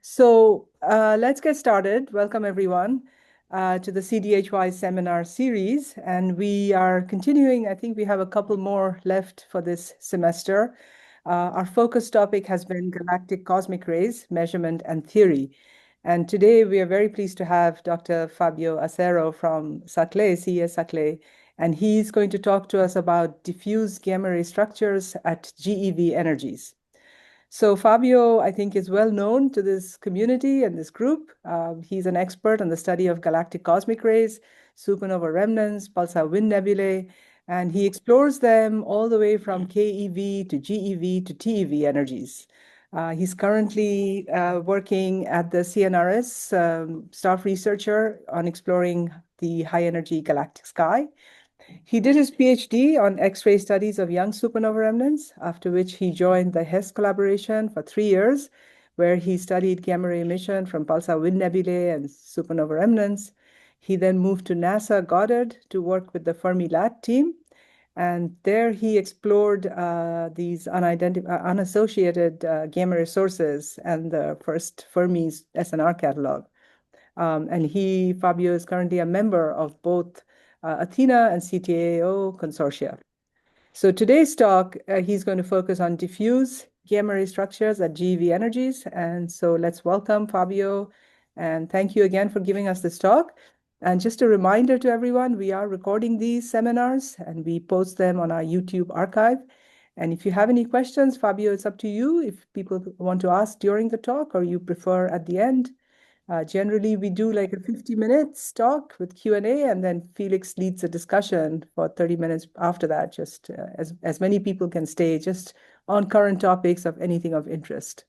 Let's get started. Welcome everyone to the CDHY Seminar series. And we are continuing, I think we have a couple more left for this semester. Our focus topic has been galactic cosmic rays, measurement and theory. And today we are very pleased to have Dr. Fabio Acero from Saclay, CES Saclay, and he's going to talk to us about diffuse gamma ray structures at GeV energies. So Fabio, I think, is well known to this community and this group. He's an expert on the study of galactic cosmic rays, supernova remnants, pulsar wind nebulae, and he explores them all the way from KeV to GeV to TeV energies. He's currently working at the CNRS staff researcher on exploring the high energy galactic sky. He did his PhD on X-ray studies of young supernova remnants, after which he joined the HESS collaboration for 3 years, where he studied gamma ray emission from pulsar wind nebulae and supernova remnants. He then moved to NASA Goddard to work with the Fermi-LAT team, and there he explored these unassociated gamma ray sources and the first Fermi's SNR catalog. Fabio, is currently a member of both Athena and CTAO consortia. So today's talk, he's going to focus on diffuse gamma ray structures at GeV energies. And so let's welcome Fabio, and thank you again for giving us this talk. And just a reminder to everyone, we are recording these seminars and we post them on our YouTube archive. And if you have any questions, Fabio, it's up to you if people want to ask during the talk or you prefer at the end. Generally, we do like a 50 minutes talk with Q&A, and then Felix leads a discussion for 30 minutes after that, just as many people can stay just on current topics of anything of interest.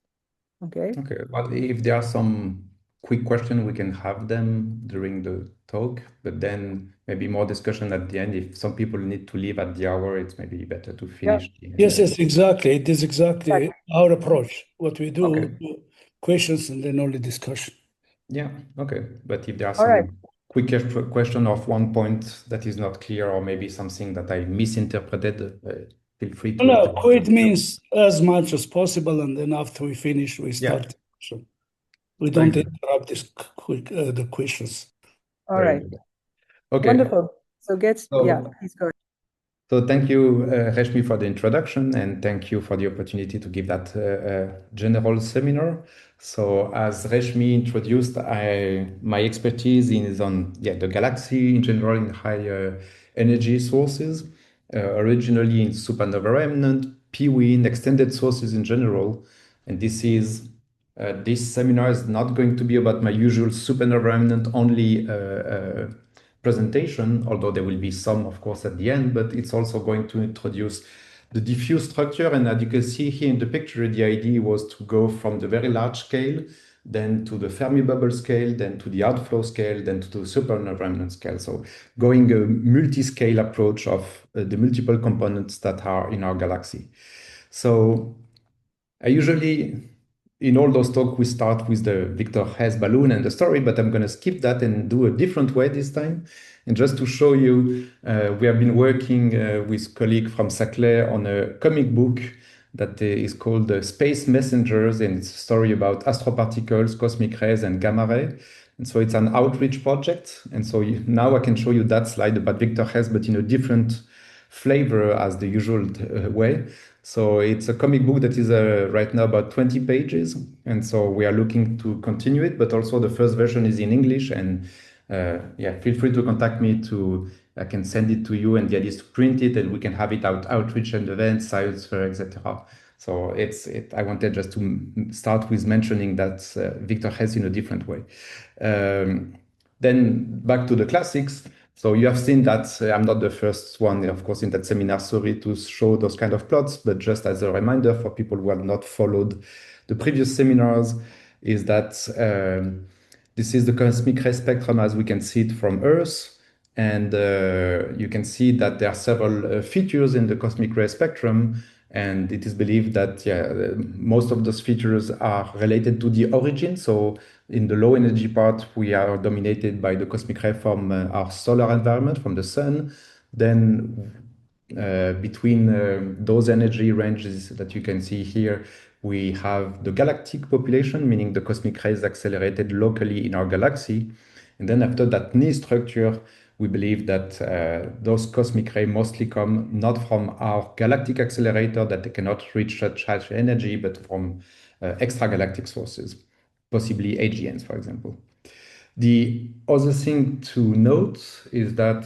Okay. Okay. Well, if there are some quick questions, we can have them during the talk, but then maybe more discussion at the end. If some people need to leave at the hour, it's maybe better to finish. Yes, exactly. It is exactly our approach. What we do, questions and then only discussion. Yeah, okay. But if there are some quick question of one point that is not clear, or maybe something that I misinterpreted, feel free to. No, quick means as much as possible, and then after we finish, we start the question. We don't interrupt the questions. All right. Okay. Wonderful. So please go ahead. So thank you, Reshmi, for the introduction, and thank you for the opportunity to give that general seminar. So as Reshmi introduced, my expertise is on the galaxy in general, in higher energy sources, originally in supernova remnant, P-wind, extended sources in general. And this seminar is not going to be about my usual supernova remnant only presentation, although there will be some, of course, at the end, but it's also going to introduce the diffuse structure. And as you can see here in the picture, the idea was to go from the very large scale, then to the Fermi bubble scale, then to the outflow scale, then to the supernova remnant scale. So going a multi-scale approach of the multiple components that are in our galaxy. So I usually, in all those talks, we start with the Victor Hess balloon and the story, but I'm going to skip that and do a different way this time. And just to show you, we have been working with colleagues from Saclay on a comic book that is called Space Messengers, and it's a story about astroparticles, cosmic rays, and gamma ray. And so it's an outreach project. And so now I can show you that slide about Victor Hess, but in a different flavor as the usual way. So it's a comic book that is right now about 20 pages. And so we are looking to continue it, but also the first version is in English. And feel free to contact me I can send it to you, and the idea is to print it and we can have it outreach and events, science fair, etc. So I wanted just to start with mentioning that Victor Hess in a different way. Then back to the classics. So you have seen that I'm not the first one, of course, in that seminar, sorry, to show those kind of plots, but just as a reminder for people who have not followed the previous seminars, is that this is the cosmic ray spectrum as we can see it from Earth. And you can see that there are several features in the cosmic ray spectrum, and it is believed that most of those features are related to the origin. So in the low energy part, we are dominated by the cosmic ray from our solar environment, from the sun. Then between those energy ranges that you can see here, we have the galactic population, meaning the cosmic rays accelerated locally in our galaxy. And then after that knee structure, we believe that those cosmic rays mostly come not from our galactic accelerator, that they cannot reach such high energy, but from extragalactic sources, possibly AGNs, for example. The other thing to note is that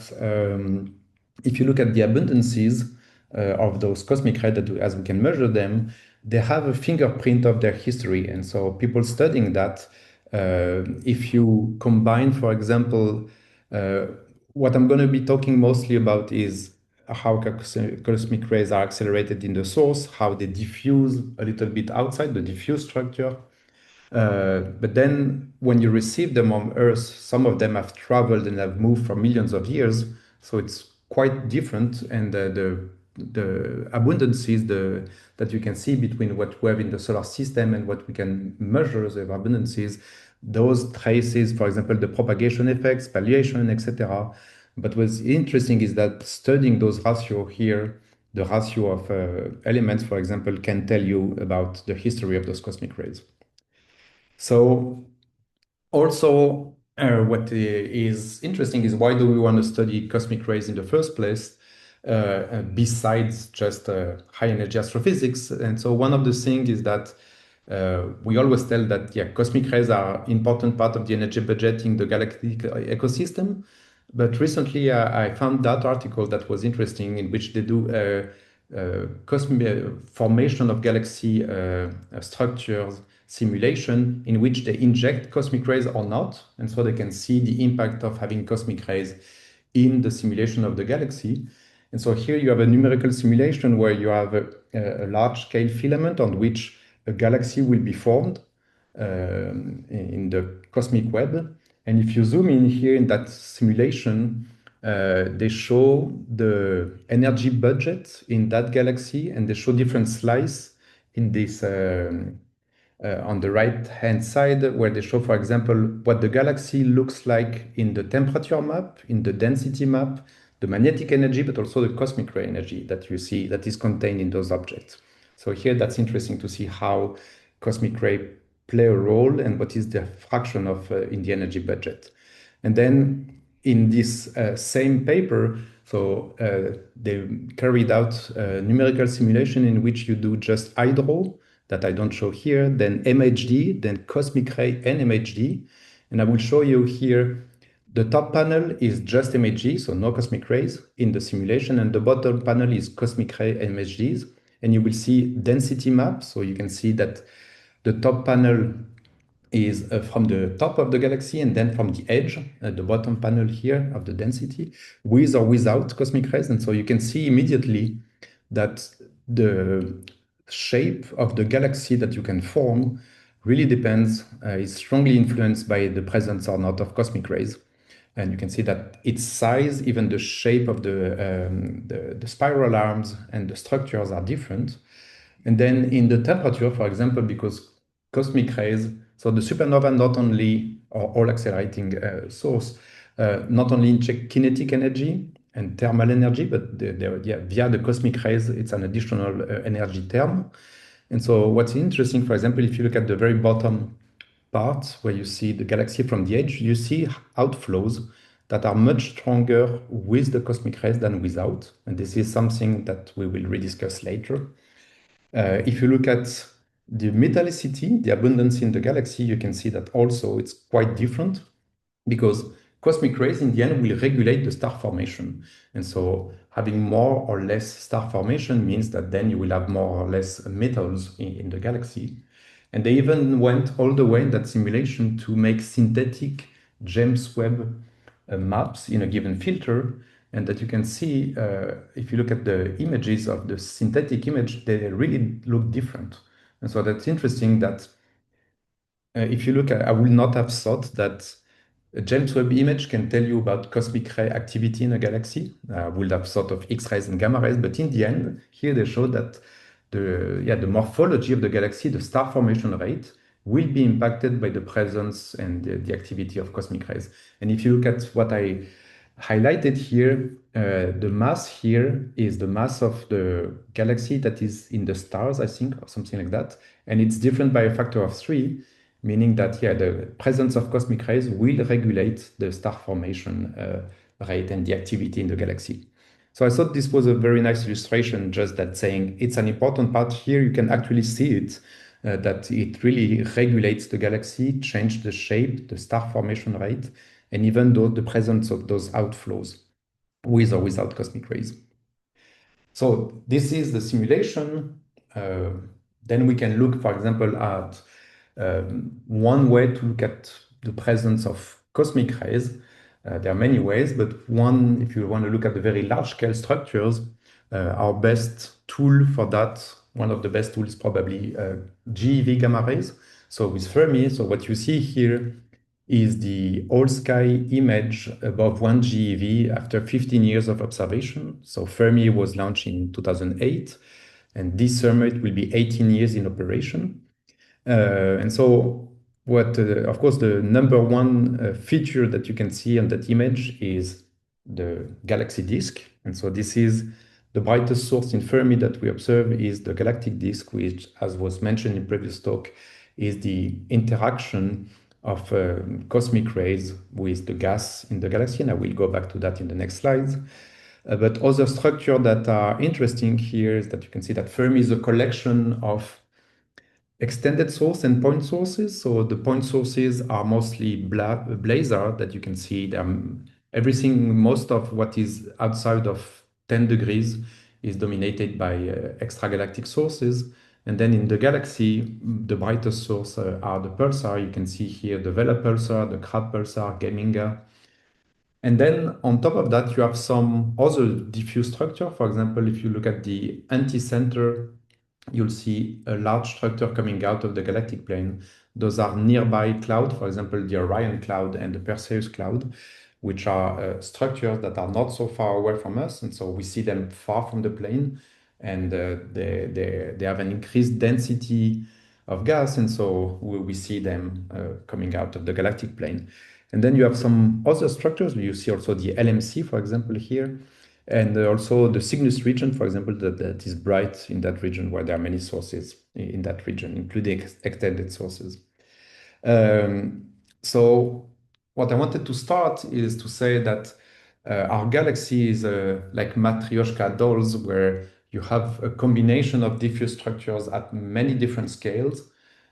if you look at the abundances of those cosmic rays, as we can measure them, they have a fingerprint of their history. And so people studying that, if you combine, for example, what I'm going to be talking mostly about is how cosmic rays are accelerated in the source, how they diffuse a little bit outside the diffuse structure. But then when you receive them on Earth, some of them have traveled and have moved for millions of years. So it's quite different. And the abundances that you can see between what we have in the solar system and what we can measure the abundances, those traces, for example, the propagation effects, palliation, etc. But what's interesting is that studying those ratios here, the ratio of elements, for example, can tell you about the history of those cosmic rays. So also, what is interesting is why do we want to study cosmic rays in the first place, besides just high energy astrophysics? And so one of the things is that we always tell that cosmic rays are important part of the energy budget in the galactic ecosystem. But recently, I found that article that was interesting, in which they do cosmic formation of galaxy structures simulation, in which they inject cosmic rays or not, and so they can see the impact of having cosmic rays in the simulation of the galaxy. And so here you have a numerical simulation where you have a large-scale filament on which a galaxy will be formed in the cosmic web. And if you zoom in here in that simulation, they show the energy budget in that galaxy, and they show different slices in this on the right-hand side, where they show, for example, what the galaxy looks like in the temperature map, in the density map, the magnetic energy, but also the cosmic ray energy that you see that is contained in those objects. So here, that's interesting to see how cosmic ray play a role and what is the fraction of in the energy budget. And then in this same paper, so they carried out a numerical simulation in which you do just hydro, that I don't show here, then MHD, then cosmic ray and MHD. And I will show you here, the top panel is just MHD, so no cosmic rays in the simulation, and the bottom panel is cosmic ray and MHDs. And you will see density map, so you can see that the top panel is from the top of the galaxy, and then from the edge, the bottom panel here of the density, with or without cosmic rays. And so you can see immediately that the shape of the galaxy that you can form really depends, is strongly influenced by the presence or not of cosmic rays. And you can see that its size, even the shape of the spiral arms and the structures are different. And then in the temperature, for example, because cosmic rays, so the supernova not only, or all accelerating source, not only inject kinetic energy and thermal energy, but via the cosmic rays, it's an additional energy term. And so what's interesting, for example, if you look at the very bottom part where you see the galaxy from the edge, you see outflows that are much stronger with the cosmic rays than without. And this is something that we will rediscuss later. If you look at the metallicity, the abundance in the galaxy, you can see that also it's quite different, because cosmic rays in the end will regulate the star formation. And so having more or less star formation means that then you will have more or less metals in the galaxy. And they even went all the way in that simulation to make synthetic James Webb maps in a given filter. And that you can see, if you look at the images of the synthetic image, they really look different. And so that's interesting that if you look at, I would not have thought that a James Webb image can tell you about cosmic ray activity in a galaxy. I would have thought of X-rays and gamma rays, but in the end, here they show that the morphology of the galaxy, the star formation rate, will be impacted by the presence and the activity of cosmic rays. And if you look at what I Highlighted here, the mass here is the mass of the galaxy that is in the stars, I think, or something like that. And it's different by a factor of 3, meaning that, yeah, the presence of cosmic rays will regulate the star formation rate and the activity in the galaxy. So I thought this was a very nice illustration, just that saying it's an important part here. You can actually see it, that it really regulates the galaxy, change the shape, the star formation rate, and even though the presence of those outflows with or without cosmic rays. So this is the simulation. Then we can look, for example, at one way to look at the presence of cosmic rays. There are many ways, but one, if you want to look at the very large scale structures, our best tool for that, one of the best tools, probably GeV gamma rays. So with Fermi, so what you see here is the all sky image above 1 GeV after 15 years of observation. So Fermi was launched in 2008, and this summer it will be 18 years in operation. And so what, of course, the number one feature that you can see on that image is the galaxy disk. And so this is the brightest source in Fermi that we observe is the galactic disk, which, as was mentioned in previous talk, is the interaction of cosmic rays with the gas in the galaxy. And I will go back to that in the next slides. But other structures that are interesting here is that you can see that Fermi is a collection of extended source and point sources. So the point sources are mostly blazar that you can see them. Everything, most of what is outside of 10 degrees is dominated by extragalactic sources. And then in the galaxy, the brightest source are the pulsar. You can see here the Vela pulsar, the Crab pulsar, Geminga. And then on top of that, you have some other diffuse structure. For example, if you look at the anti-center, you'll see a large structure coming out of the galactic plane. Those are nearby clouds, for example, the Orion cloud and the Perseus cloud, which are structures that are not so far away from us. And so we see them far from the plane, and they have an increased density of gas. And so we see them coming out of the galactic plane. And then you have some other structures. You see also the LMC, for example, here. And also the Cygnus region, for example, that is bright in that region where there are many sources in that region, including extended sources. So what I wanted to start is to say that our galaxy is like Matryoshka dolls, where you have a combination of diffuse structures at many different scales.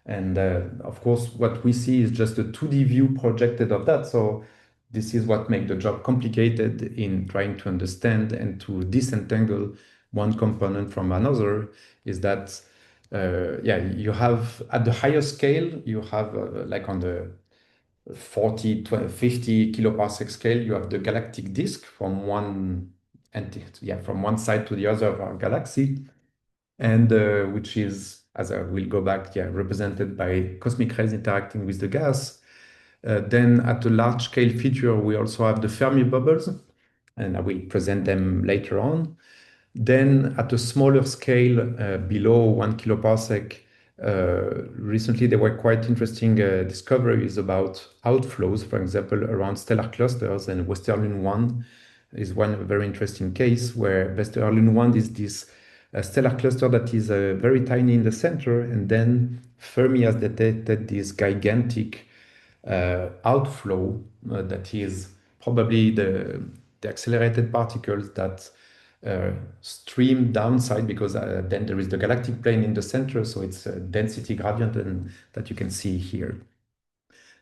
And of course, what we see is just a 2D view projected of that. So this is what makes the job complicated in trying to understand and to disentangle one component from another, is that, you have at the higher scale, you have like on the 40, 20, 50 kiloparsec scale, you have the galactic disk from one from one side to the other of our galaxy, and which is, as I will go back, represented by cosmic rays interacting with the gas. Then at a large scale feature, we also have the Fermi bubbles, and I will present them later on. Then at a smaller scale, below 1 kiloparsec, recently there were quite interesting discoveries about outflows, for example, around stellar clusters, and Westerlund 1 is one very interesting case where Westerlund 1 is this stellar cluster that is very tiny in the center, and then Fermi has detected this gigantic outflow that is probably the accelerated particles that stream downside, because then there is the galactic plane in the center, so it's a density gradient, and that you can see here.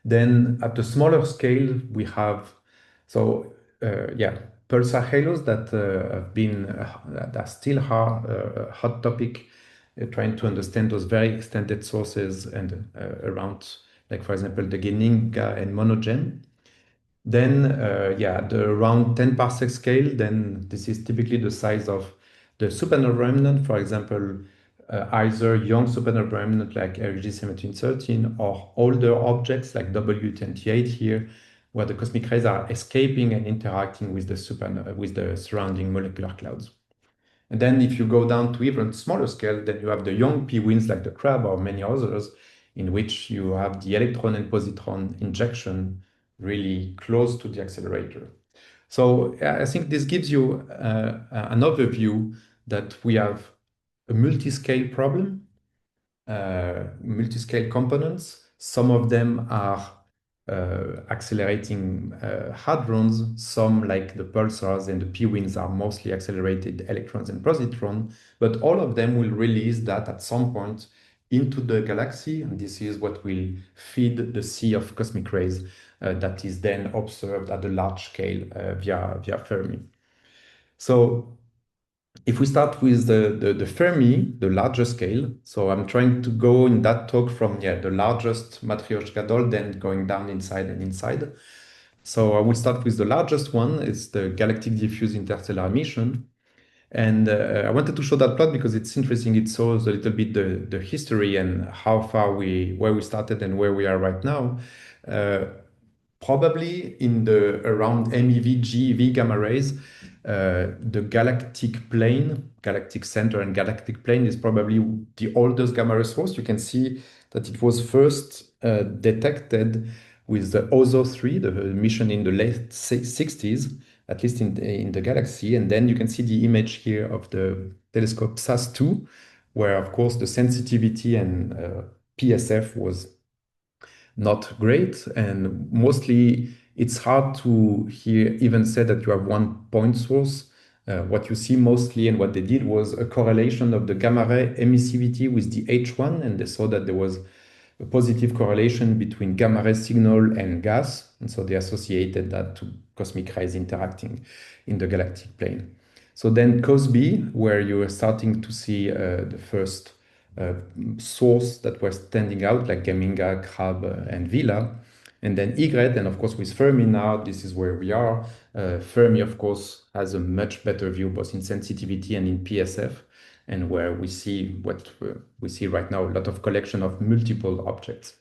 Then at the smaller scale, we have pulsar halos that have been that are still a hot topic, trying to understand those very extended sources and around, like for example, the Geminga and Monogem. Then, the around 10 parsec scale, then this is typically the size of the supernova remnant, for example, either young supernova remnant like RG 1713 or older objects like W28 here, where the cosmic rays are escaping and interacting with the supernova, with the surrounding molecular clouds. And then if you go down to even smaller scale, then you have the young P winds like the Crab or many others, in which you have the electron and positron injection really close to the accelerator. So I think this gives you an overview that we have a multi-scale problem, multi-scale components. Some of them are accelerating hadrons. Some, like the pulsars and the p-wings, are mostly accelerated electrons and positrons. But all of them will release that at some point into the galaxy, and this is what will feed the sea of cosmic rays that is then observed at a large scale via Fermi. So if we start with the Fermi, the larger scale, so I'm trying to go in that talk from the largest Matryoshka doll, then going down inside and inside. So I will start with the largest one. It's the galactic diffuse interstellar emission. And I wanted to show that plot because it's interesting. It shows a little bit the history and how far where we started and where we are right now. Probably in the around MeV, GeV gamma rays, the galactic plane, galactic center and galactic plane is probably the oldest gamma ray source. You can see that it was first detected with the OZO-3, the mission in the late 60s, at least in the galaxy. And then you can see the image here of the telescope SAS-2, where, of course, the sensitivity and PSF was not great. And mostly it's hard to here even say that you have one point source. What you see mostly and what they did was a correlation of the gamma ray emissivity with the H1, and they saw that there was a positive correlation between gamma ray signal and gas, and so they associated that to cosmic rays interacting in the galactic plane. So then COSB, where you are starting to see the first source that were standing out, like Gaminga, Crab, and Vela. And then Egret, and of course with Fermi now, this is where we are. Fermi, of course, has a much better view both in sensitivity and in PSF, and where we see what we see right now, a lot of collection of multiple objects.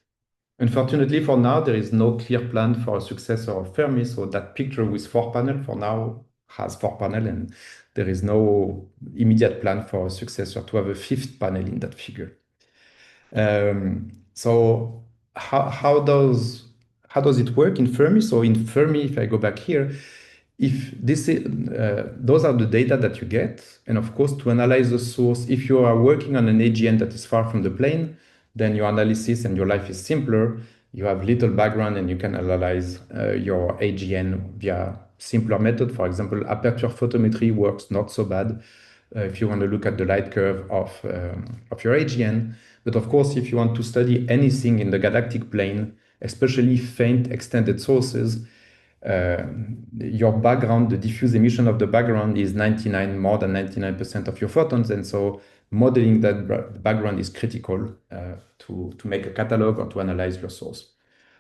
Unfortunately, for now, there is no clear plan for a successor of Fermi, so that picture with 4 panels for now has 4 panels, and there is no immediate plan for a successor to have a 5th panel in that figure. So how does it work in Fermi? So in Fermi, if I go back here, if this is, those are the data that you get, and of course to analyze the source, if you are working on an AGN that is far from the plane, then your analysis and your life is simpler. You have little background and you can analyze your AGN via simpler method. For example, aperture photometry works not so bad if you want to look at the light curve of your AGN. But of course, if you want to study anything in the galactic plane, especially faint extended sources, your background, the diffuse emission of the background is more than 99% of your photons. And so modeling that background is critical to make a catalog or to analyze your source.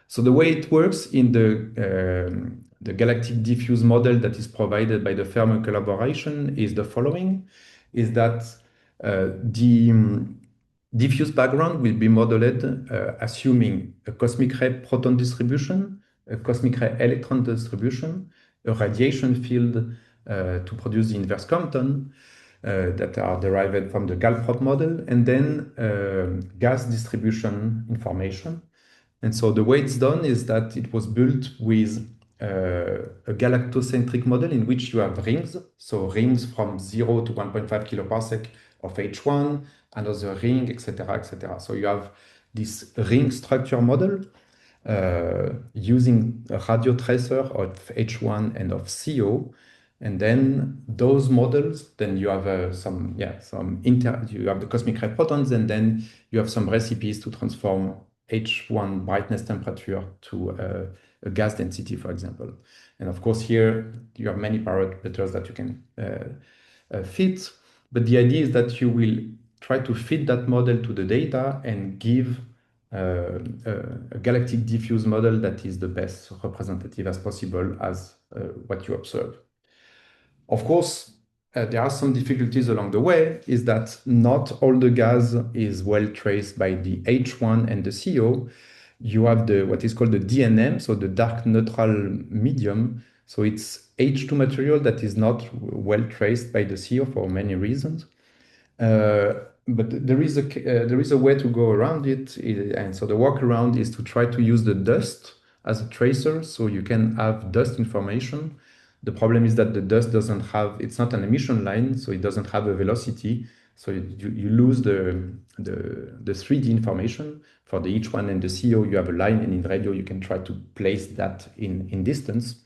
So the way it works in the galactic diffuse model that is provided by the Fermi collaboration is the following, is that the diffuse background will be modeled assuming a cosmic ray proton distribution, a cosmic ray electron distribution, a radiation field to produce the inverse Compton that are derived from the Galprot model, and then gas distribution information. And so the way it's done is that it was built with a galactocentric model in which you have rings, so rings from 0 to 1.5 kiloparsec of H1, another ring, etc., etc. So you have this ring structure model using a radio tracer of H1 and of CO, and then those models, then you have you have the cosmic ray protons, and then you have some recipes to transform H1 brightness temperature to a gas density, for example. And of course, here you have many parameters that you can fit, but the idea is that you will try to fit that model to the data and give a galactic diffuse model that is the best representative as possible as what you observe. Of course, there are some difficulties along the way, is that not all the gas is well traced by the H1 and the CO. You have what is called the DNM, so the dark neutral medium. So it's H2 material that is not well traced by the CO for many reasons. But there is a way to go around it, and so the workaround is to try to use the dust as a tracer, so you can have dust information. The problem is that the dust doesn't have, it's not an emission line, so it doesn't have a velocity. So you lose the 3D information. For the H1 and the CO, you have a line, and in radio, you can try to place that in distance.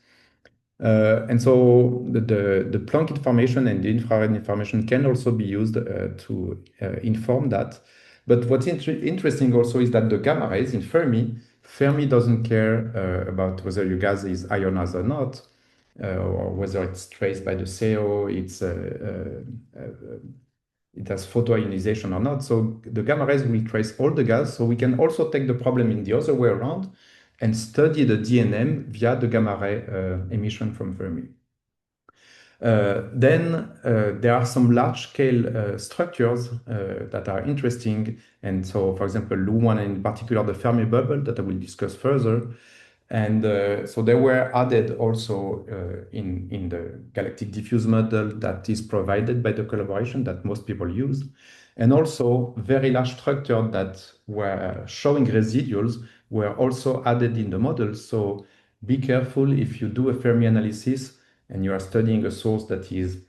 And so the Planck information and the infrared information can also be used to inform that. But what's interesting also is that the gamma rays in Fermi doesn't care about whether your gas is ionized or not, or whether it's traced by the CO, it has photoionization or not. So the gamma rays will trace all the gas. So we can also take the problem in the other way around and study the DNM via the gamma ray emission from Fermi. Then there are some large-scale structures that are interesting. And so, for example, LU1 and in particular the Fermi bubble that I will discuss further. And so they were added also in the galactic diffuse model that is provided by the collaboration that most people use. And also very large structures that were showing residuals were also added in the model. So be careful if you do a Fermi analysis and you are studying a source that is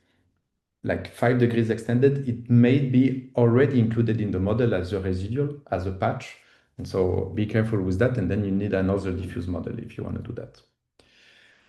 like 5 degrees extended, it may be already included in the model as a residual, as a patch. And so be careful with that, and then you need another diffuse model if you want to do that.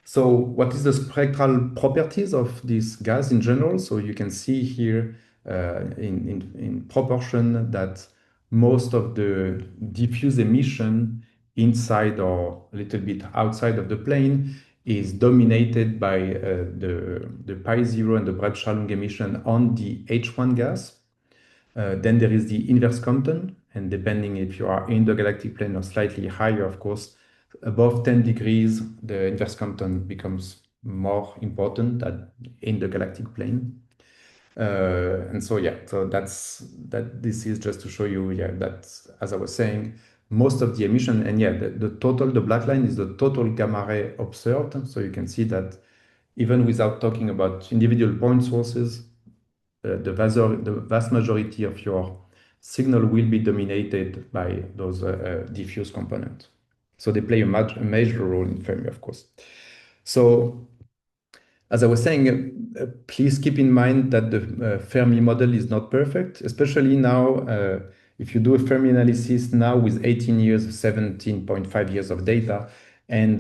So what is the spectral properties of this gas in general? So you can see here in proportion that most of the diffuse emission inside or a little bit outside of the plane is dominated by the pi zero and the Bremsstrahlung emission on the H1 gas. Then there is the inverse Compton, and depending if you are in the galactic plane or slightly higher, of course, above 10 degrees, the inverse Compton becomes more important than in the galactic plane. And so, yeah, so this is just to show you, yeah, that, as I was saying, most of the emission, and yeah, the total, the black line is the total gamma ray observed. So you can see that even without talking about individual point sources, the vast majority of your signal will be dominated by those diffuse components. So they play a major role in Fermi, of course. So as I was saying, please keep in mind that the Fermi model is not perfect, especially now. If you do a Fermi analysis now with 18 years, 17.5 years of data, and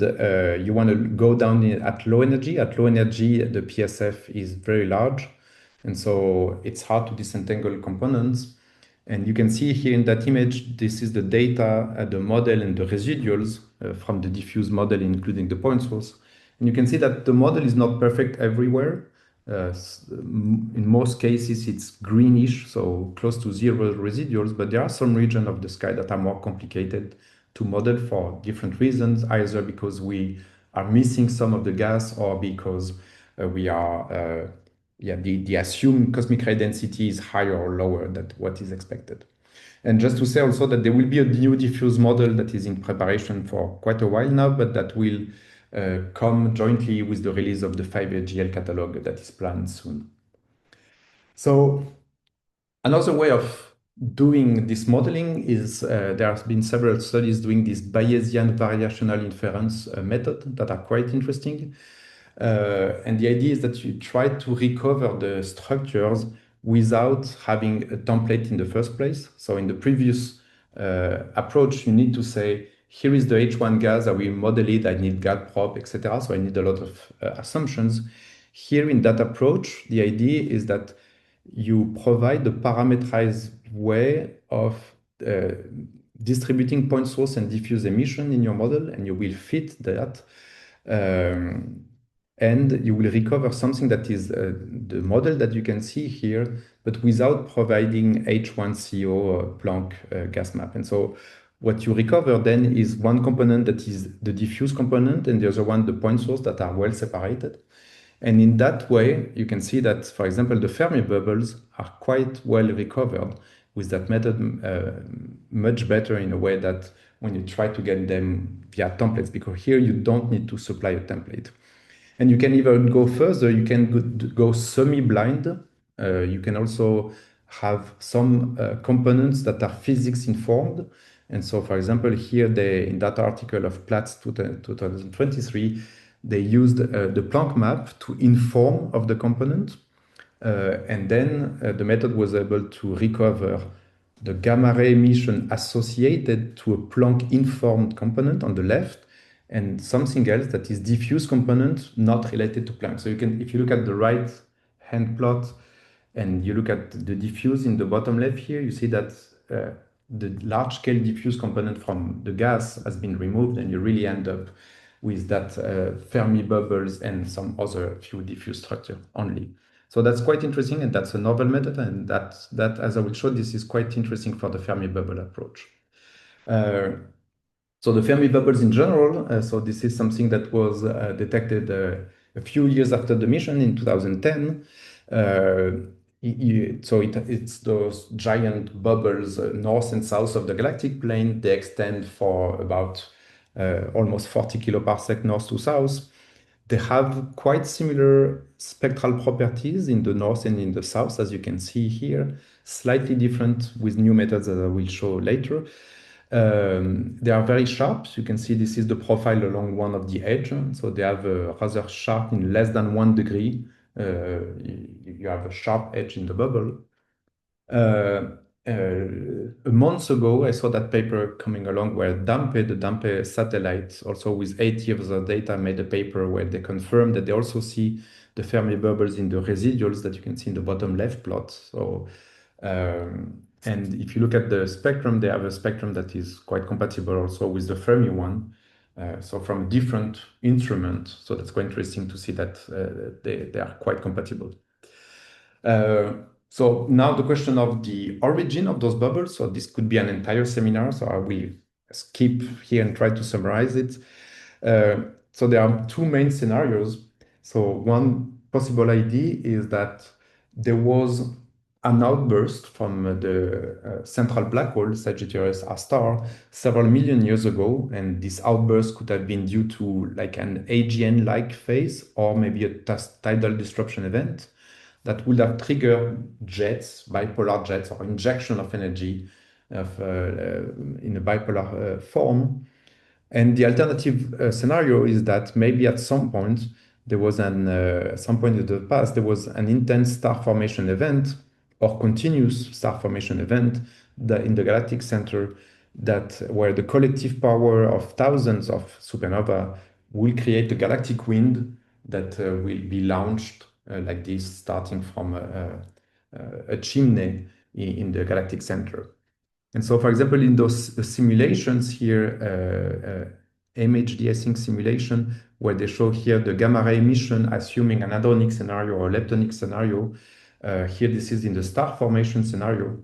you want to go down at low energy, the PSF is very large. And so it's hard to disentangle components. And you can see here in that image, this is the data, the model and the residuals from the diffuse model, including the point source. And you can see that the model is not perfect everywhere. In most cases, it's greenish, so close to zero residuals, but there are some regions of the sky that are more complicated to model for different reasons, either because we are missing some of the gas or because we are the assumed cosmic ray density is higher or lower than what is expected. And just to say also that there will be a new diffuse model that is in preparation for quite a while now, but that will come jointly with the release of the 5GL catalog that is planned soon. So another way of doing this modeling is there have been several studies doing this Bayesian variational inference method that are quite interesting. And the idea is that you try to recover the structures without having a template in the first place. So in the previous approach, you need to say, here is the H1 gas, I will model it, I need gap prop, etc. So I need a lot of assumptions. Here in that approach, the idea is that you provide the parameterized way of distributing point source and diffuse emission in your model, and you will fit that. And you will recover something that is the model that you can see here, but without providing H1CO Planck gas map. And so what you recover then is one component that is the diffuse component, and the other one, the point source, that are well separated. And in that way, you can see that, for example, the Fermi bubbles are quite well recovered with that method, much better in a way that when you try to get them via templates, because here you don't need to supply a template. And you can even go further. You can go semi-blind. You can also have some components that are physics informed. And so, for example, here in that article of Platts 2023, they used the Planck map to inform of the component. And then the method was able to recover the gamma ray emission associated to a Planck-informed component on the left, and something else that is diffuse component not related to Planck. So you can, if you look at the right hand plot and you look at the diffuse in the bottom left here, you see that the large-scale diffuse component from the gas has been removed, and you really end up with that Fermi bubbles and some other few diffuse structure only. So that's quite interesting, and that's a novel method, and that as I will show, this is quite interesting for the Fermi bubble approach. So the Fermi bubbles in general, so this is something that was detected a few years after the mission in 2010. It's those giant bubbles north and south of the galactic plane. They extend for about almost 40 kiloparsec north to south. They have quite similar spectral properties in the north and in the south, as you can see here, slightly different with new methods that I will show later. They are very sharp. So you can see this is the profile along one of the edge. So they have a rather sharp in less than 1 degree. You have a sharp edge in the bubble. A month ago, I saw that paper coming along where the Dampe satellite, also with 8 years of data, made a paper where they confirmed that they also see the Fermi bubbles in the residuals that you can see in the bottom left plot. So, and if you look at the spectrum, they have a spectrum that is quite compatible also with the Fermi one. So from a different instrument. So that's quite interesting to see that they are quite compatible. So now the question of the origin of those bubbles. So this could be an entire seminar. So I will skip here and try to summarize it. So there are two main scenarios. So one possible idea is that there was an outburst from the central black hole, Sagittarius R star, several million years ago. And this outburst could have been due to like an AGN-like phase or maybe a tidal disruption event that would have triggered jets, bipolar jets, or injection of energy in a bipolar form. And the alternative scenario is that maybe at some point there was some point in the past there was an intense star formation event or continuous star formation event in the galactic center where the collective power of thousands of supernova will create a galactic wind that will be launched like this, starting from a chimney in the galactic center. And so, for example, in those simulations here, MHD, I think, simulation, where they show here the gamma ray emission, assuming an hadronic scenario or leptonic scenario. Here, this is in the star formation scenario.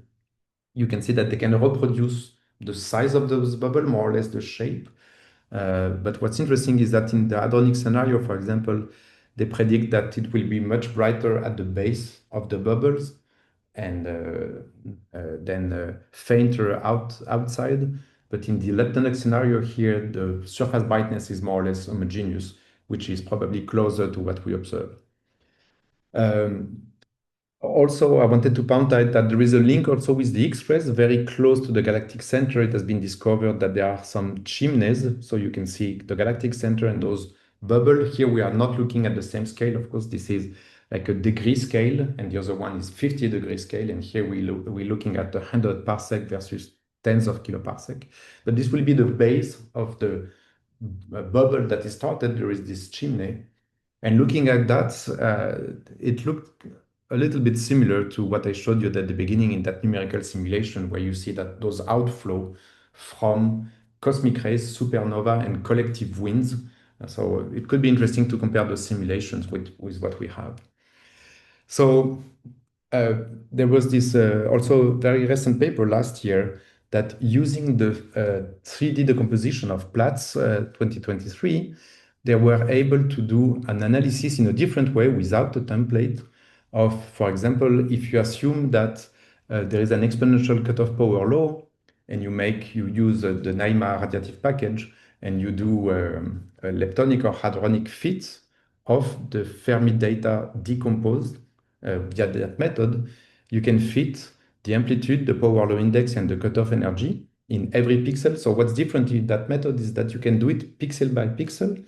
You can see that they can reproduce the size of those bubble, more or less the shape. But what's interesting is that in the hadronic scenario, for example, they predict that it will be much brighter at the base of the bubbles and then fainter outside. But in the leptonic scenario here, the surface brightness is more or less homogeneous, which is probably closer to what we observe. Also, I wanted to point out that there is a link also with the X-rays very close to the galactic center. It has been discovered that there are some chimneys. So you can see the galactic center and those bubbles. Here we are not looking at the same scale. Of course, this is like a degree scale, and the other one is 50-degree scale. And here we're looking at 100 parsec versus tens of kiloparsec. But this will be the base of the bubble that is started. There is this chimney. And looking at that, it looked a little bit similar to what I showed you at the beginning in that numerical simulation, where you see that those outflow from cosmic rays, supernova, and collective winds. So it could be interesting to compare those simulations with what we have. So there was this also very recent paper last year that using the 3D decomposition of Platts 2023, they were able to do an analysis in a different way without a template of, for example, if you assume that there is an exponential cutoff power law and you use the NIMA radiative package and you do a leptonic or hadronic fit of the Fermi data decomposed via that method, you can fit the amplitude, the power law index, and the cutoff energy in every pixel. So what's different in that method is that you can do it pixel by pixel,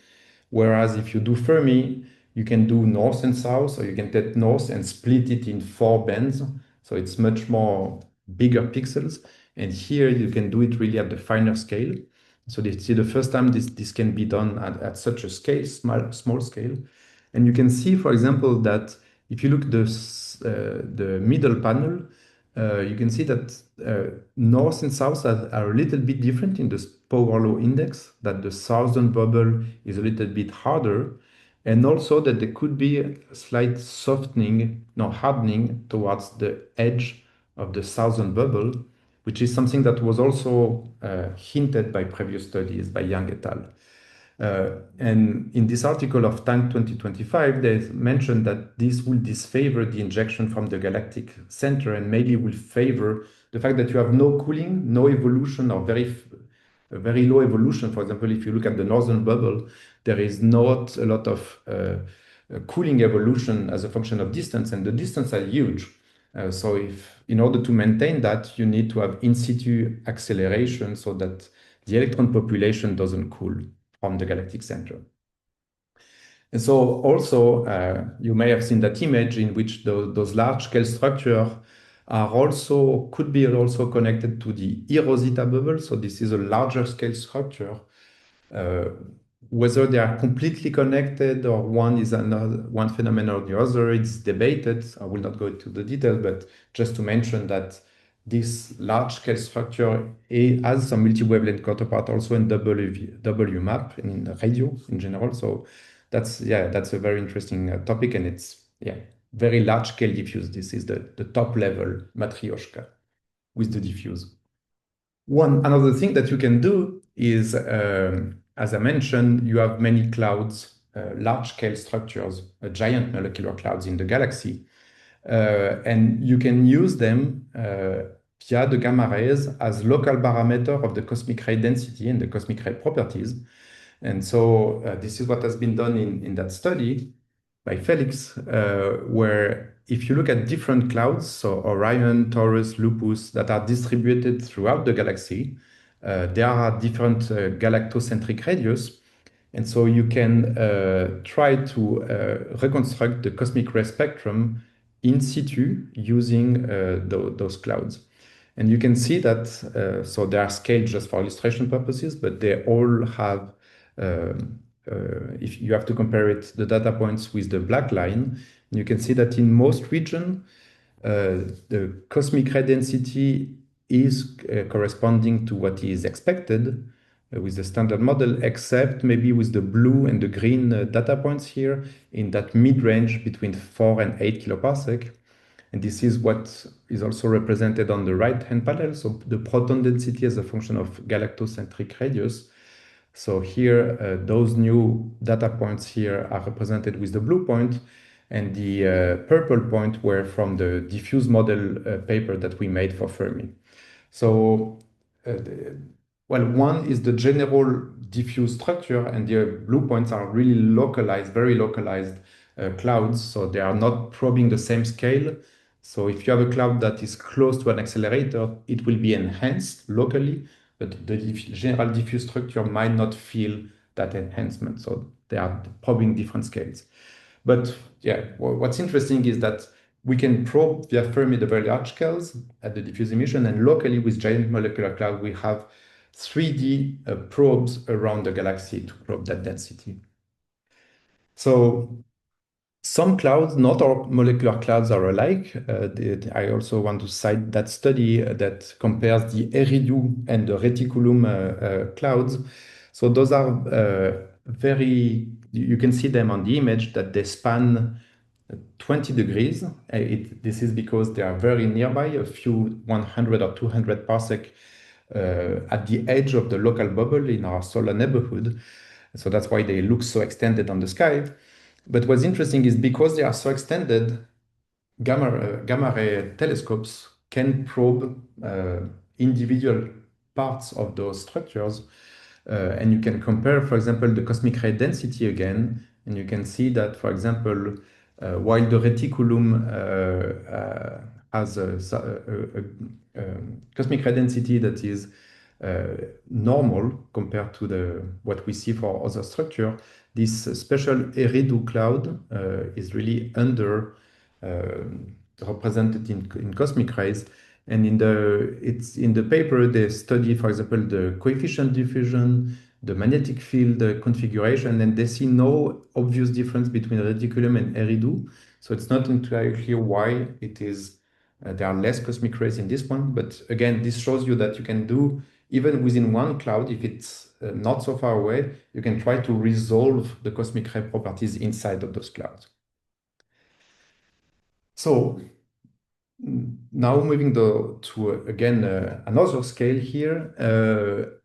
Whereas if you do Fermi, you can do north and south, or you can take north and split it in 4 bands. So it's much more bigger pixels. And here you can do it really at the finer scale. So this is the first time this can be done at such a scale, small scale. And you can see, for example, that if you look at the middle panel, you can see that north and south are a little bit different in the power law index, that the southern bubble is a little bit harder, and also that there could be a slight softening, no, hardening towards the edge of the southern bubble, which is something that was also hinted by previous studies by Yang et al. And in this article of Tank 2025, they mentioned that this will disfavor the injection from the galactic center and maybe will favor the fact that you have no cooling, no evolution, or very low evolution. For example, if you look at the northern bubble, there is not a lot of cooling evolution as a function of distance, and the distance are huge. So if in order to maintain that, you need to have in situ acceleration so that the electron population doesn't cool from the galactic center. And so also, you may have seen that image in which those large-scale structures could be also connected to the E Rosita bubble. So this is a larger scale structure. Whether they are completely connected or one is one phenomenon or the other, it's debated. I will not go into the detail, but just to mention that this large-scale structure has some multi-wavelength counterpart also in W map and in radio in general. So that's a very interesting topic, and it's very large-scale diffuse. This is the top level matryoshka with the diffuse. Another thing that you can do is, as I mentioned, you have many clouds, large-scale structures, giant molecular clouds in the galaxy. And you can use them via the gamma rays as local parameter of the cosmic ray density and the cosmic ray properties. And so this is what has been done in that study by Felix, where if you look at different clouds, so Orion, Taurus, Lupus, that are distributed throughout the galaxy, there are different galactocentric radius. And so you can try to reconstruct the cosmic ray spectrum in situ using those clouds. And you can see that, so they are scaled just for illustration purposes, but they all have, if you have to compare it, the data points with the black line, you can see that in most regions, the cosmic ray density is corresponding to what is expected with the standard model, except maybe with the blue and the green data points here in that mid-range between 4 and 8 kiloparsec. And this is what is also represented on the right-hand panel. So the proton density as a function of galactocentric radius. So here, those new data points here are represented with the blue point, and the purple point were from the diffuse model paper that we made for Fermi. So, one is the general diffuse structure, and the blue points are really localized, very localized clouds. So they are not probing the same scale. So if you have a cloud that is close to an accelerator, it will be enhanced locally, but the general diffuse structure might not feel that enhancement. So they are probing different scales. But what's interesting is that we can probe via Fermi the very large scales at the diffuse emission, and locally with giant molecular cloud, we have 3D probes around the galaxy to probe that density. So some clouds, not all molecular clouds are alike. I also want to cite that study that compares the Eridu and the reticulum clouds. So those are you can see them on the image that they span 20 degrees. This is because they are very nearby, a few 100 or 200 parsec at the edge of the local bubble in our solar neighborhood. So that's why they look so extended on the sky. But what's interesting is because they are so extended, gamma ray telescopes can probe individual parts of those structures. And you can compare, for example, the cosmic ray density again. And you can see that, for example, while the reticulum has a cosmic ray density that is normal compared to what we see for other structure, this special Eridu cloud is really under represented in cosmic rays. And it's in the paper, they study, for example, the coefficient diffusion, the magnetic field configuration, and they see no obvious difference between reticulum and Eridu. So it's not entirely clear why it is there are less cosmic rays in this one. But again, this shows you that you can do, even within one cloud, if it's not so far away, you can try to resolve the cosmic ray properties inside of those clouds. So now moving to again another scale here,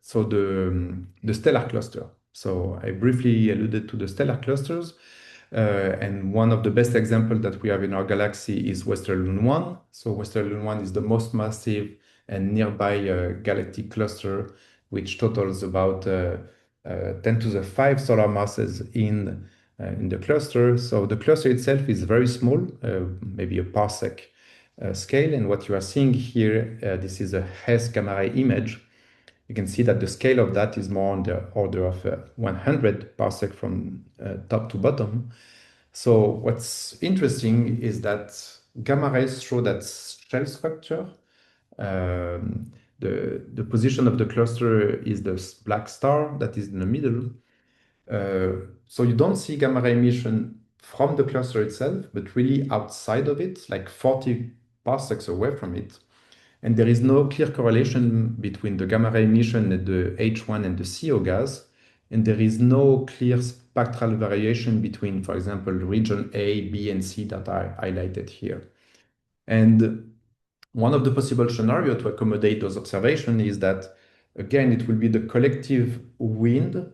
so the stellar cluster. So I briefly alluded to the stellar clusters, and one of the best examples that we have in our galaxy is Western Lune 1. So Western Lune 1 is the most massive and nearby galactic cluster, which totals about 10 to the 5 solar masses in the cluster. So the cluster itself is very small, maybe a parsec scale. And what you are seeing here, this is a Hess gamma ray image. You can see that the scale of that is more on the order of 100 parsec from top to bottom. So what's interesting is that gamma rays show that shell structure. The position of the cluster is the black star that is in the middle. So you don't see gamma ray emission from the cluster itself, but really outside of it, like 40 parsecs away from it. And there is no clear correlation between the gamma ray emission and the H1 and the CO gas. And there is no clear spectral variation between, for example, region A, B, and C that are highlighted here. And one of the possible scenarios to accommodate those observations is that, again, it will be the collective wind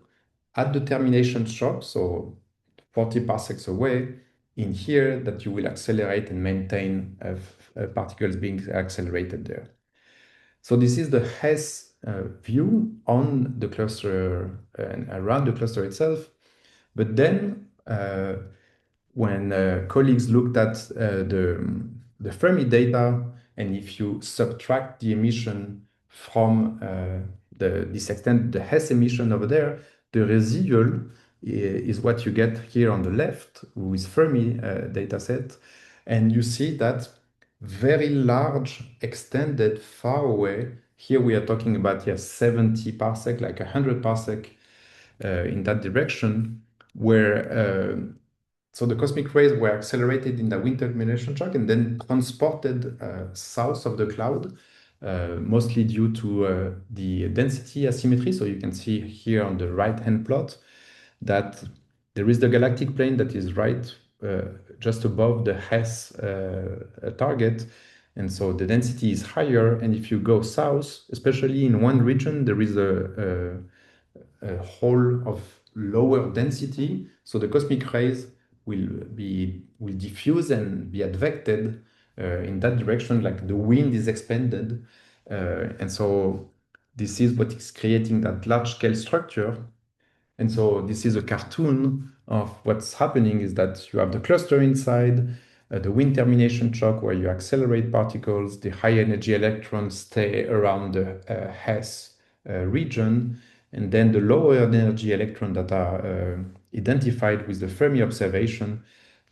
at the termination shock, so 40 parsecs away, in here that you will accelerate and maintain particles being accelerated there. So this is the Hess view on the cluster and around the cluster itself. But then when colleagues looked at the Fermi data, and if you subtract the emission from this extent, the Hess emission over there, the residual is what you get here on the left with Fermi data set. And you see that very large, extended, far away. Here we are talking about 70 parsec, like 100 parsec in that direction, where so the cosmic rays were accelerated in the wind termination shock and then transported south of the cloud, mostly due to the density asymmetry. So you can see here on the right-hand plot that there is the galactic plane that is right just above the Hess target. And so the density is higher. And if you go south, especially in one region, there is a hole of lower density. So the cosmic rays will diffuse and be advected in that direction, like the wind is expanded. And so this is what is creating that large scale structure. And so this is a cartoon of what's happening is that you have the cluster inside, the wind termination shock where you accelerate particles, the high energy electrons stay around the Hess region, and then the lower energy electrons that are identified with the Fermi observation,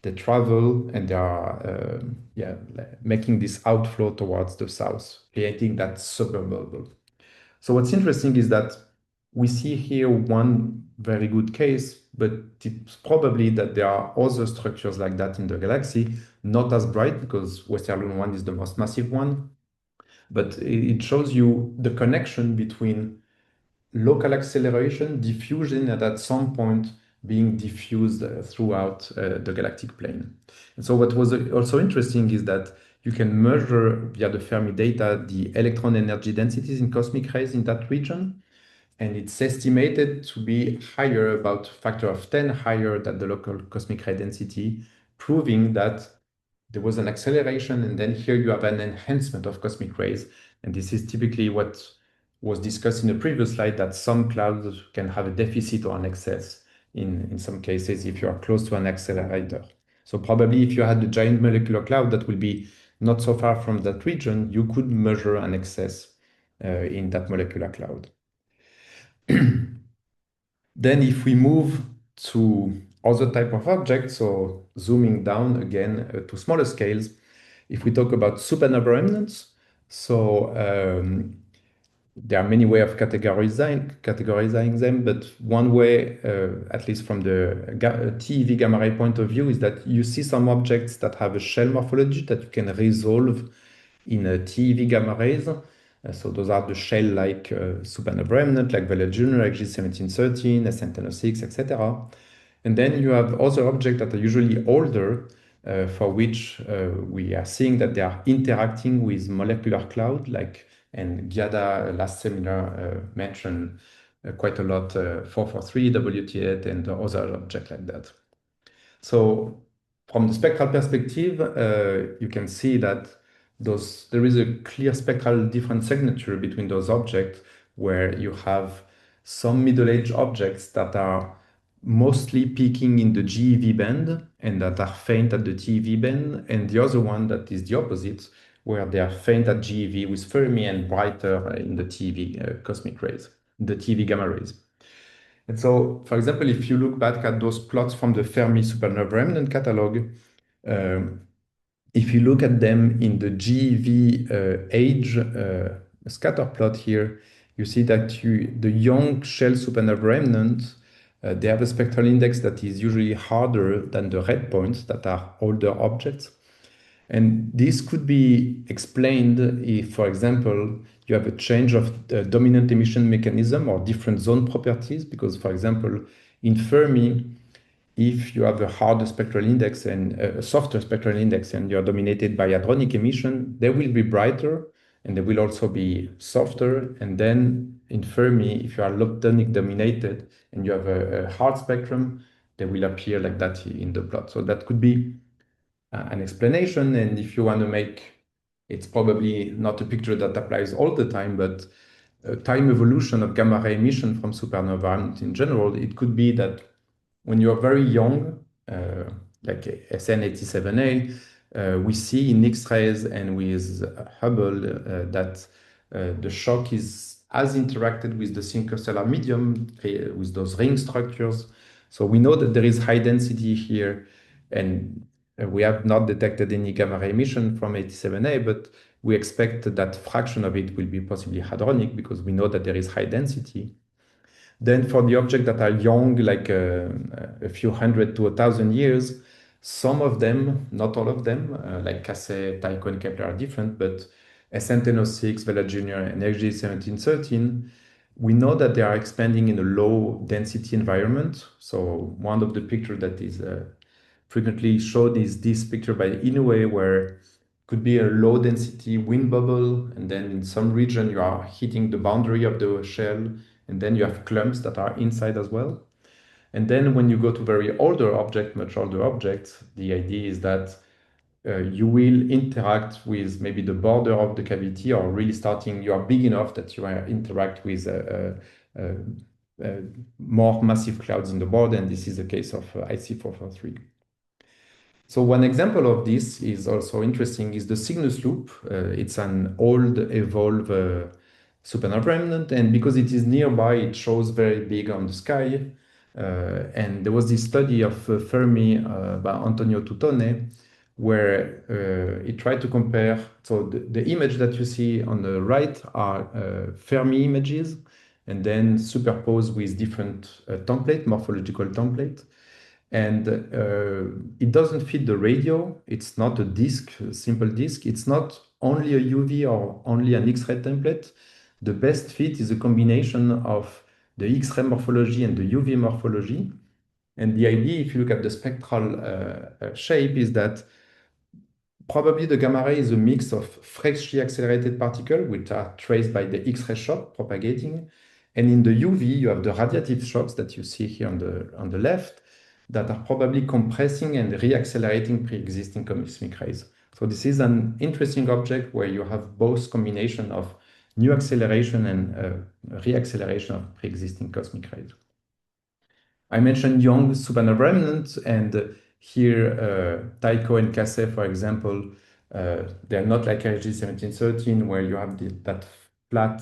they travel and they are making this outflow towards the south, creating that superbubble. So what's interesting is that we see here one very good case, but it's probably that there are other structures like that in the galaxy, not as bright because Western Lune 1 is the most massive one, but it shows you the connection between local acceleration, diffusion, and at some point being diffused throughout the galactic plane. And so what was also interesting is that you can measure via the Fermi data the electron energy densities in cosmic rays in that region. And it's estimated to be higher, about a factor of 10 higher than the local cosmic ray density, proving that there was an acceleration, and then here you have an enhancement of cosmic rays. And this is typically what was discussed in the previous slide, that some clouds can have a deficit or an excess in some cases if you are close to an accelerator. So probably if you had a giant molecular cloud that will be not so far from that region, you could measure an excess in that molecular cloud. Then if we move to other type of objects. So zooming down again to smaller scales, if we talk about supernova remnants, so there are many ways of categorizing them, but one way, at least from the TeV gamma ray point of view, is that you see some objects that have a shell morphology that you can resolve in a TeV gamma rays. So those are the shell-like supernova remnant, like Vela Junior, like G1713, S1006, etc. And then you have other objects that are usually older, for which we are seeing that they are interacting with molecular cloud, like, and Giada last seminar mentioned quite a lot 443, WT8, and other objects like that. So from the spectral perspective, you can see that there is a clear spectral different signature between those objects, where you have some middle-aged objects that are mostly peaking in the GeV band and that are faint at the TeV band, and the other one that is the opposite, where they are faint at GeV with Fermi and brighter in the TeV cosmic rays, the TeV gamma rays. And so, for example, if you look back at those plots from the Fermi supernova remnant catalog, if you look at them in the GeV age scatter plot here, you see that the young shell supernova remnant, they have a spectral index that is usually harder than the red points that are older objects. And this could be explained if, for example, you have a change of dominant emission mechanism or different zone properties, because, for example, in Fermi, if you have a harder spectral index and a softer spectral index and you're dominated by hadronic emission, they will be brighter and they will also be softer. And then in Fermi, if you are lobdonic dominated and you have a hard spectrum, they will appear like that in the plot. So that could be an explanation. And if you want to make, it's probably not a picture that applies all the time, but time evolution of gamma ray emission from supernova in general, it could be that when you're very young, like SN87A, we see in X-rays and with Hubble that the shock has interacted with the synchrostellar medium with those ring structures. So we know that there is high density here, and we have not detected any gamma ray emission from 87A, but we expect that fraction of it will be possibly hadronic because we know that there is high density. Then for the objects that are young, like a few hundred to 1,000 years, some of them, not all of them, like Casset, Tycho, and Kepler are different, but SN1006, Vela Junior, and XG1713, we know that they are expanding in a low density environment. So one of the pictures that is frequently showed is this picture by Inoue, where could be a low density wind bubble, and then in some region you are hitting the boundary of the shell, and then you have clumps that are inside as well. And then when you go to very older objects, much older objects, the idea is that you will interact with maybe the border of the cavity, or really starting, you are big enough that you interact with more massive clouds in the border, and this is the case of IC443. So one example of this is also interesting is the Cygnus loop. It's an old evolved supernova remnant, and because it is nearby, it shows very big on the sky. And there was this study of Fermi by Antonio Tutone, where he tried to compare. So the image that you see on the right are Fermi images, and then superposed with different morphological template. And it doesn't fit the radio. It's not a disk, a simple disk. It's not only a UV or only an X-ray template. The best fit is a combination of the X-ray morphology and the UV morphology. And the idea, if you look at the spectral shape, is that probably the gamma ray is a mix of freshly accelerated particles, which are traced by the X-ray shock propagating. And in the UV, you have the radiative shocks that you see here on the left, that are probably compressing and reaccelerating pre-existing cosmic rays. So this is an interesting object where you have both combination of new acceleration and reacceleration of pre-existing cosmic rays. I mentioned young supernova remnants, and here Tycho and Casset, for example, they're not like RG1713, where you have that flat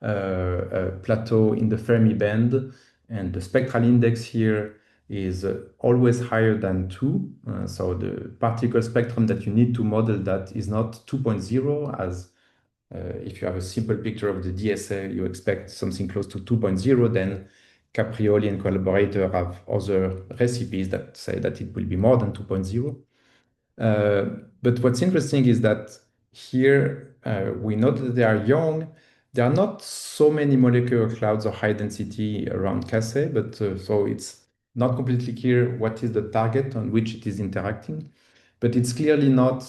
plateau in the Fermi band, and the spectral index here is always higher than 2. So the particle spectrum that you need to model that is not 2.0, as if you have a simple picture of the DSL, you expect something close to 2.0. Then Caprioli and collaborator have other recipes that say that it will be more than 2.0. But what's interesting is that here we know that they are young. There are not so many molecular clouds of high density around Casset, but so it's not completely clear what is the target on which it is interacting. But it's clearly not,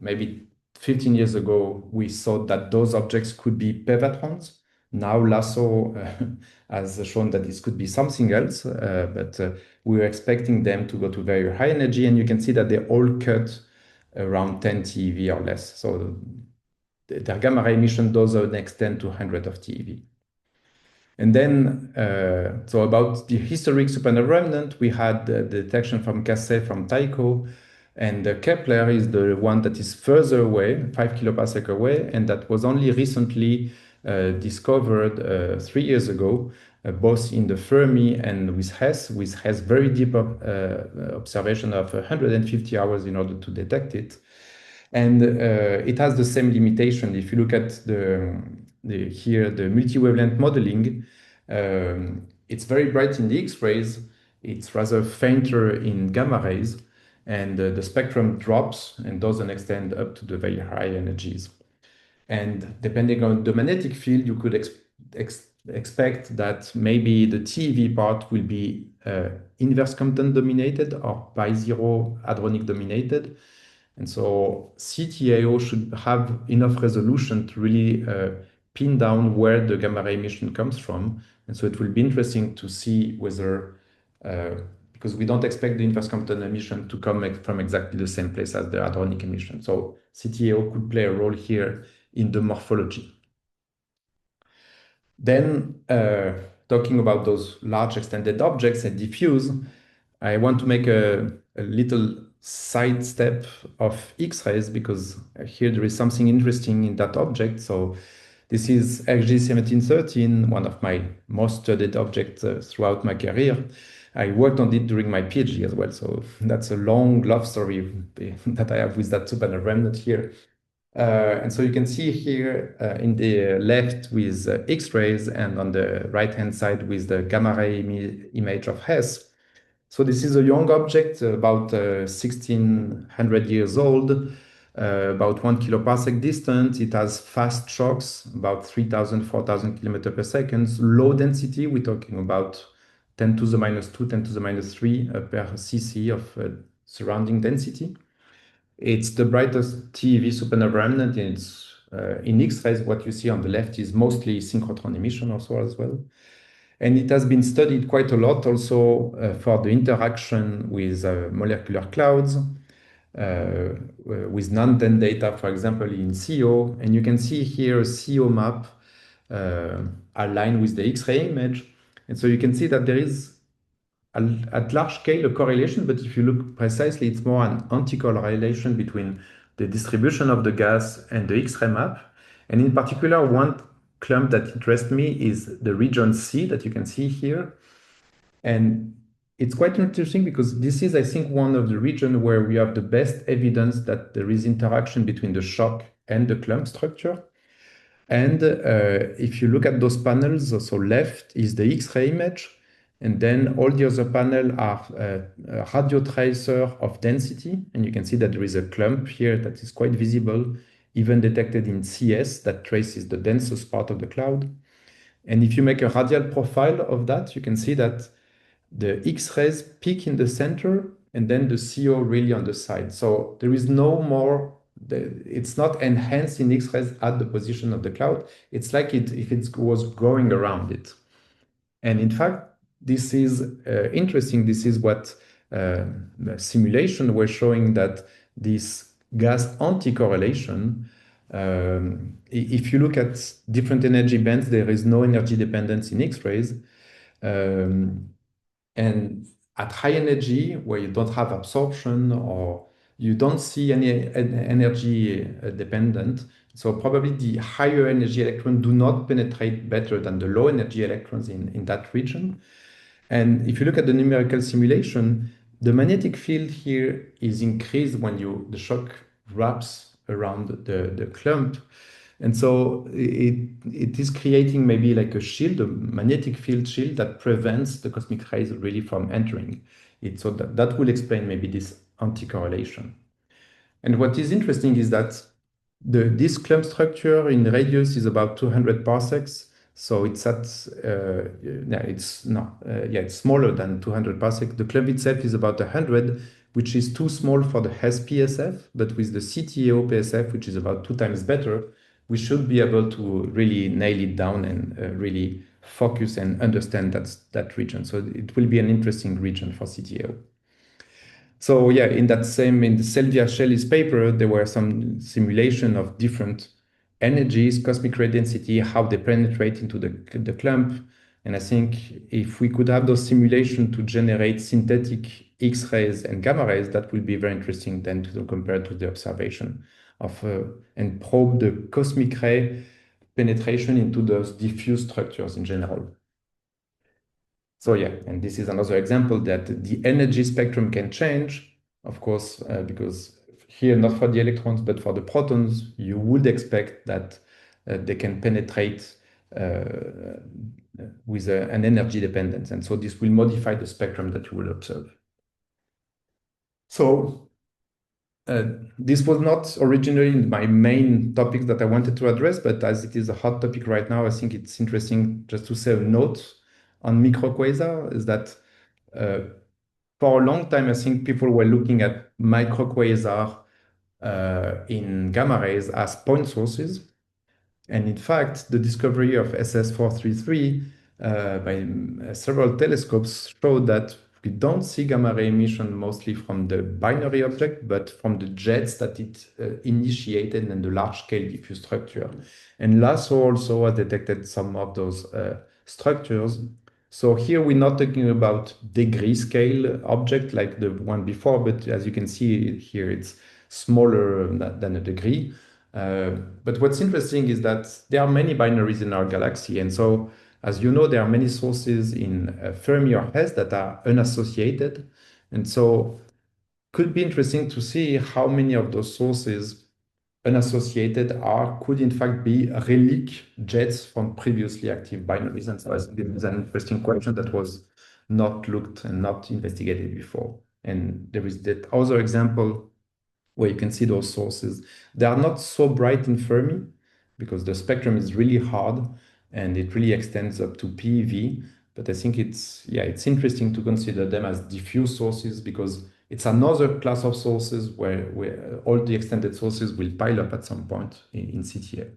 maybe 15 years ago, we thought that those objects could be pevatrons. Now Lasso has shown that this could be something else, but we were expecting them to go to very high energy, and you can see that they all cut around 10 TeV or less. So their gamma ray emission doesn't extend to 100 of TeV. And then, so about the historic supernova remnant, we had the detection from Casset from Tycho, and Kepler is the one that is further away, 5 kiloparsec away, and that was only recently discovered 3 years ago, both in the Fermi and with Hess very deep observation of 150 hours in order to detect it. And it has the same limitation. If you look at here, the multi-wavelength modeling, it's very bright in the X-rays. It's rather fainter in gamma rays, and the spectrum drops and doesn't extend up to the very high energies. And depending on the magnetic field, you could expect that maybe the TeV part will be inverse Compton dominated or pi zero hadronic dominated. And so CTAO should have enough resolution to really pin down where the gamma ray emission comes from. And so it will be interesting to see whether, because we don't expect the inverse Compton emission to come from exactly the same place as the hadronic emission. So CTAO could play a role here in the morphology. Then, talking about those large extended objects and diffuse, I want to make a little sidestep of X-rays, because here there is something interesting in that object. So this is XG1713, one of my most studied objects throughout my career. I worked on it during my PhD as well. So that's a long love story that I have with that supernova remnant here. And so you can see here in the left with X-rays, and on the right-hand side with the gamma ray image of Hess. So this is a young object, about 1600 years old, about 1 kiloparsec distant. It has fast shocks, about 3000, 4000 kilometers per second. Low density, we're talking about 10 to the minus 2, 10 to the minus 3 per cc of surrounding density. It's the brightest TeV supernova remnant. It's in X-rays, what you see on the left is mostly synchrotron emission also as well. And it has been studied quite a lot also for the interaction with molecular clouds, with non-dense data, for example, in CO. And you can see here a CO map aligned with the X-ray image. And so you can see that there is at large scale a correlation, but if you look precisely, it's more an anti-correlation between the distribution of the gas and the X-ray map. And in particular, one clump that interests me is the region C that you can see here. And it's quite interesting because this is, I think, one of the regions where we have the best evidence that there is interaction between the shock and the clump structure. And if you look at those panels, so left is the X-ray image, and then all the other panels are radio tracer of density. And you can see that there is a clump here that is quite visible, even detected in CS, that traces the densest part of the cloud. And if you make a radial profile of that, you can see that the X-rays peak in the center and then the CO really on the side. So there is no more, it's not enhanced in X-rays at the position of the cloud. It's like if it was going around it. And in fact, this is interesting. This is what the simulation were showing, that this gas anti-correlation, if you look at different energy bands, there is no energy dependence in X-rays. And at high energy, where you don't have absorption or you don't see any energy dependent, so probably the higher energy electrons do not penetrate better than the low energy electrons in that region. And if you look at the numerical simulation, the magnetic field here is increased when the shock wraps around the clump. And so it is creating maybe like a shield, a magnetic field shield that prevents the cosmic rays really from entering it. So that will explain maybe this anti-correlation. And what is interesting is that this clump structure in radius is about 200 parsecs. So it's it's smaller than 200 parsecs. The clump itself is about 100, which is too small for the SPSF, but with the CTAO PSF, which is about 2 times better, we should be able to really nail it down and really focus and understand that region. So it will be an interesting region for CTAO. So yeah, in the Selvia Shelley's paper, there were some simulation of different energies, cosmic ray density, how they penetrate into the clump. And I think if we could have those simulations to generate synthetic X-rays and gamma rays, that will be very interesting then to compare to the observation of and probe the cosmic ray penetration into those diffuse structures in general. So yeah, and this is another example that the energy spectrum can change, of course, because here, not for the electrons, but for the protons, you would expect that they can penetrate with an energy dependence. And so this will modify the spectrum that you will observe. So this was not originally my main topic that I wanted to address, but as it is a hot topic right now, I think it's interesting just to say a note on microquasar is that for a long time, I think people were looking at microquasar in gamma rays as point sources. And in fact, the discovery of SS433 by several telescopes showed that we don't see gamma ray emission mostly from the binary object, but from the jets that it initiated in the large-scale diffuse structure. And LASO also has detected some of those structures. So here we're not talking about degree scale object like the one before, but as you can see here, it's smaller than a degree. But what's interesting is that there are many binaries in our galaxy. And so, as you know, there are many sources in Fermi or Hess that are unassociated. And so could be interesting to see how many of those sources unassociated could in fact be relic jets from previously active binaries. And so I think this is an interesting question that was not looked and not investigated before. And there is that other example where you can see those sources. They are not so bright in Fermi because the spectrum is really hard and it really extends up to PeV. But I think it's interesting to consider them as diffuse sources because it's another class of sources where all the extended sources will pile up at some point in CTA.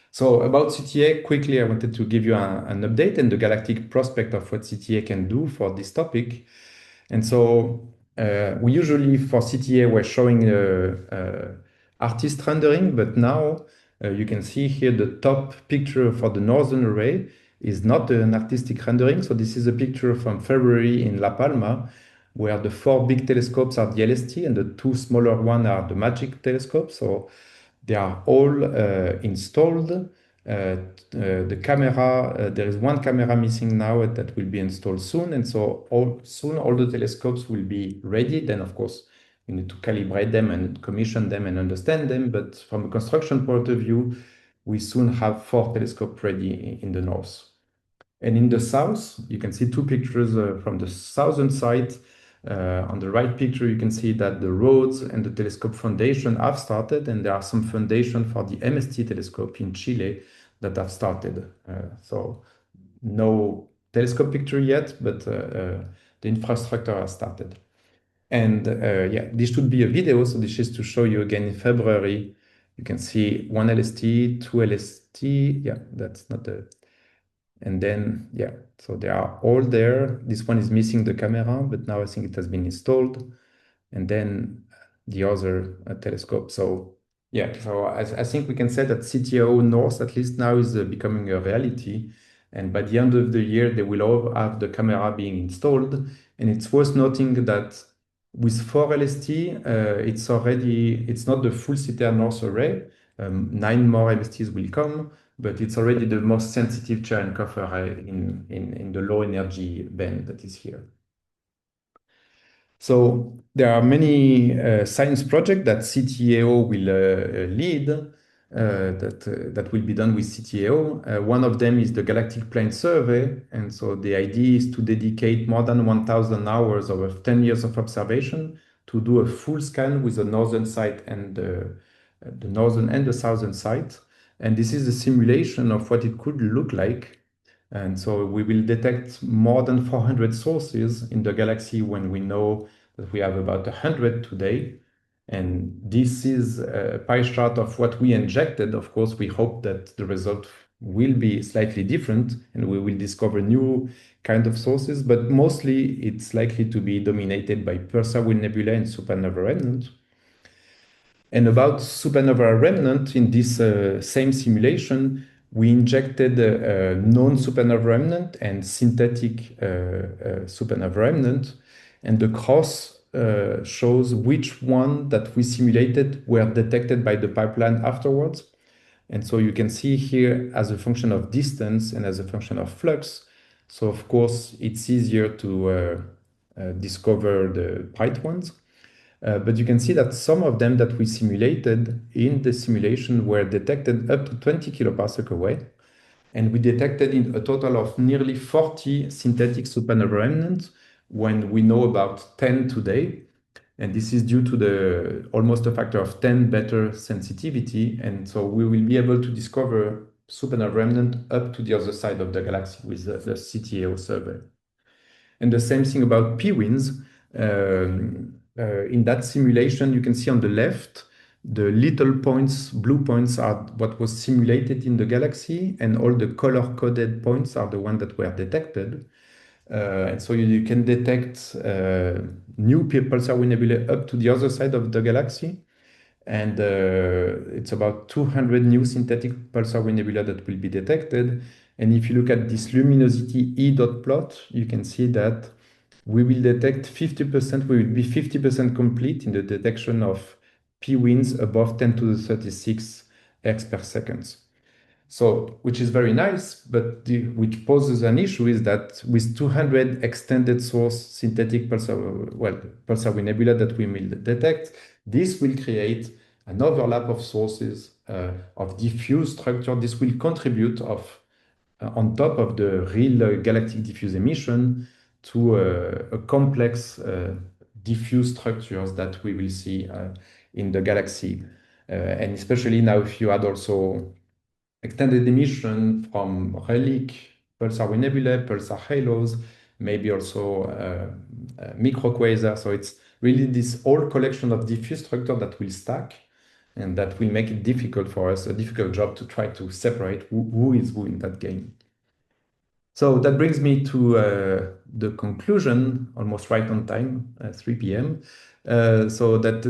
So about CTA, quickly, I wanted to give you an update and the galactic prospect of what CTA can do for this topic. And so we usually, for CTA, we're showing artist rendering, but now you can see here the top picture for the northern array is not an artistic rendering. So this is a picture from February in La Palma, where the 4 big telescopes are the LST and the 2 smaller ones are the MAGIC telescopes. So they are all installed. The camera, there is one camera missing now that will be installed soon. And so soon all the telescopes will be ready. Then, of course, you need to calibrate them and commission them and understand them. But from a construction point of view, we soon have 4 telescopes ready in the north. And in the south, you can see 2 pictures from the southern side. On the right picture, you can see that the roads and the telescope foundation have started, and there are some foundation for the MST telescope in Chile that have started. So no telescope picture yet, but the infrastructure has started. And this should be a video. So this is to show you again in February. You can see 1 LST, 2 LST. Yeah, that's not the... And then, so they are all there. This one is missing the camera, but now I think it has been installed. And then the other telescope. So so I think we can say that CTO North, at least now, is becoming a reality. And by the end of the year, they will all have the camera being installed. And it's worth noting that with 4 LST, it's not the full CTR North array. 9 more LSTs will come, but it's already the most sensitive Cherenkov in the low energy band that is here. So there are many science projects that CTAO will lead that will be done with CTAO. One of them is the Galactic Plane Survey. And so the idea is to dedicate more than 1,000 hours over 10 years of observation to do a full scan with the northern site and the northern and the southern site. And this is a simulation of what it could look like. And so we will detect more than 400 sources in the galaxy when we know that we have about 100 today. And this is a pie chart of what we injected. Of course, we hope that the result will be slightly different and we will discover new kind of sources, but mostly it's likely to be dominated by Pulsar nebula and supernova remnant. And about supernova remnant, in this same simulation, we injected a known supernova remnant and synthetic supernova remnant, and the cross shows which one that we simulated were detected by the pipeline afterwards. And so you can see here as a function of distance and as a function of flux. So of course, it's easier to discover the bright ones. But you can see that some of them that we simulated in the simulation were detected up to 20 kiloparsec away. And we detected in a total of nearly 40 synthetic supernova remnants when we know about 10 today. And this is due to the almost a factor of 10 better sensitivity. And so we will be able to discover supernova remnant up to the other side of the galaxy with the CTAO survey. And the same thing about P-winds. In that simulation, you can see on the left, the little points, blue points are what was simulated in the galaxy, and all the color-coded points are the ones that were detected. And so you can detect new pulsar wind nebulae up to the other side of the galaxy. And it's about 200 new synthetic pulsar wind nebula that will be detected. And if you look at this luminosity E dot plot, you can see that we will detect 50%, we will be 50% complete in the detection of P winds above 10 to the 36 X per second. So, which is very nice, but which poses an issue is that with 200 extended source synthetic pulsar wind nebula that we will detect, this will create an overlap of sources of diffuse structure. This will contribute on top of the real galactic diffuse emission to a complex diffuse structures that we will see in the galaxy. And especially now if you add also extended emission from relic, pulsar wind nebulae, pulsar halos, maybe also microquasar. So it's really this whole collection of diffuse structure that will stack and that will make it difficult for us, a difficult job to try to separate who is who in that game. So that brings me to the conclusion, almost right on time, 3 p.m. So that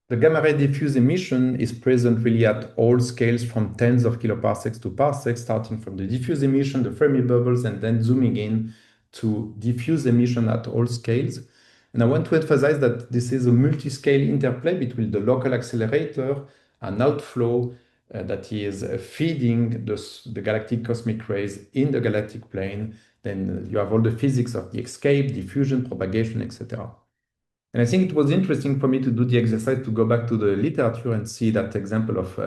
the gamma ray diffuse emission is present really at all scales from tens of kiloparsecs to parsecs, starting from the diffuse emission, the Fermi bubbles, and then zooming in to diffuse emission at all scales. And I want to emphasize that this is a multi-scale interplay between the local accelerator and outflow that is feeding the galactic cosmic rays in the galactic plane. Then you have all the physics of the escape, diffusion, propagation, etc. And I think it was interesting for me to do the exercise to go back to the literature and see that example of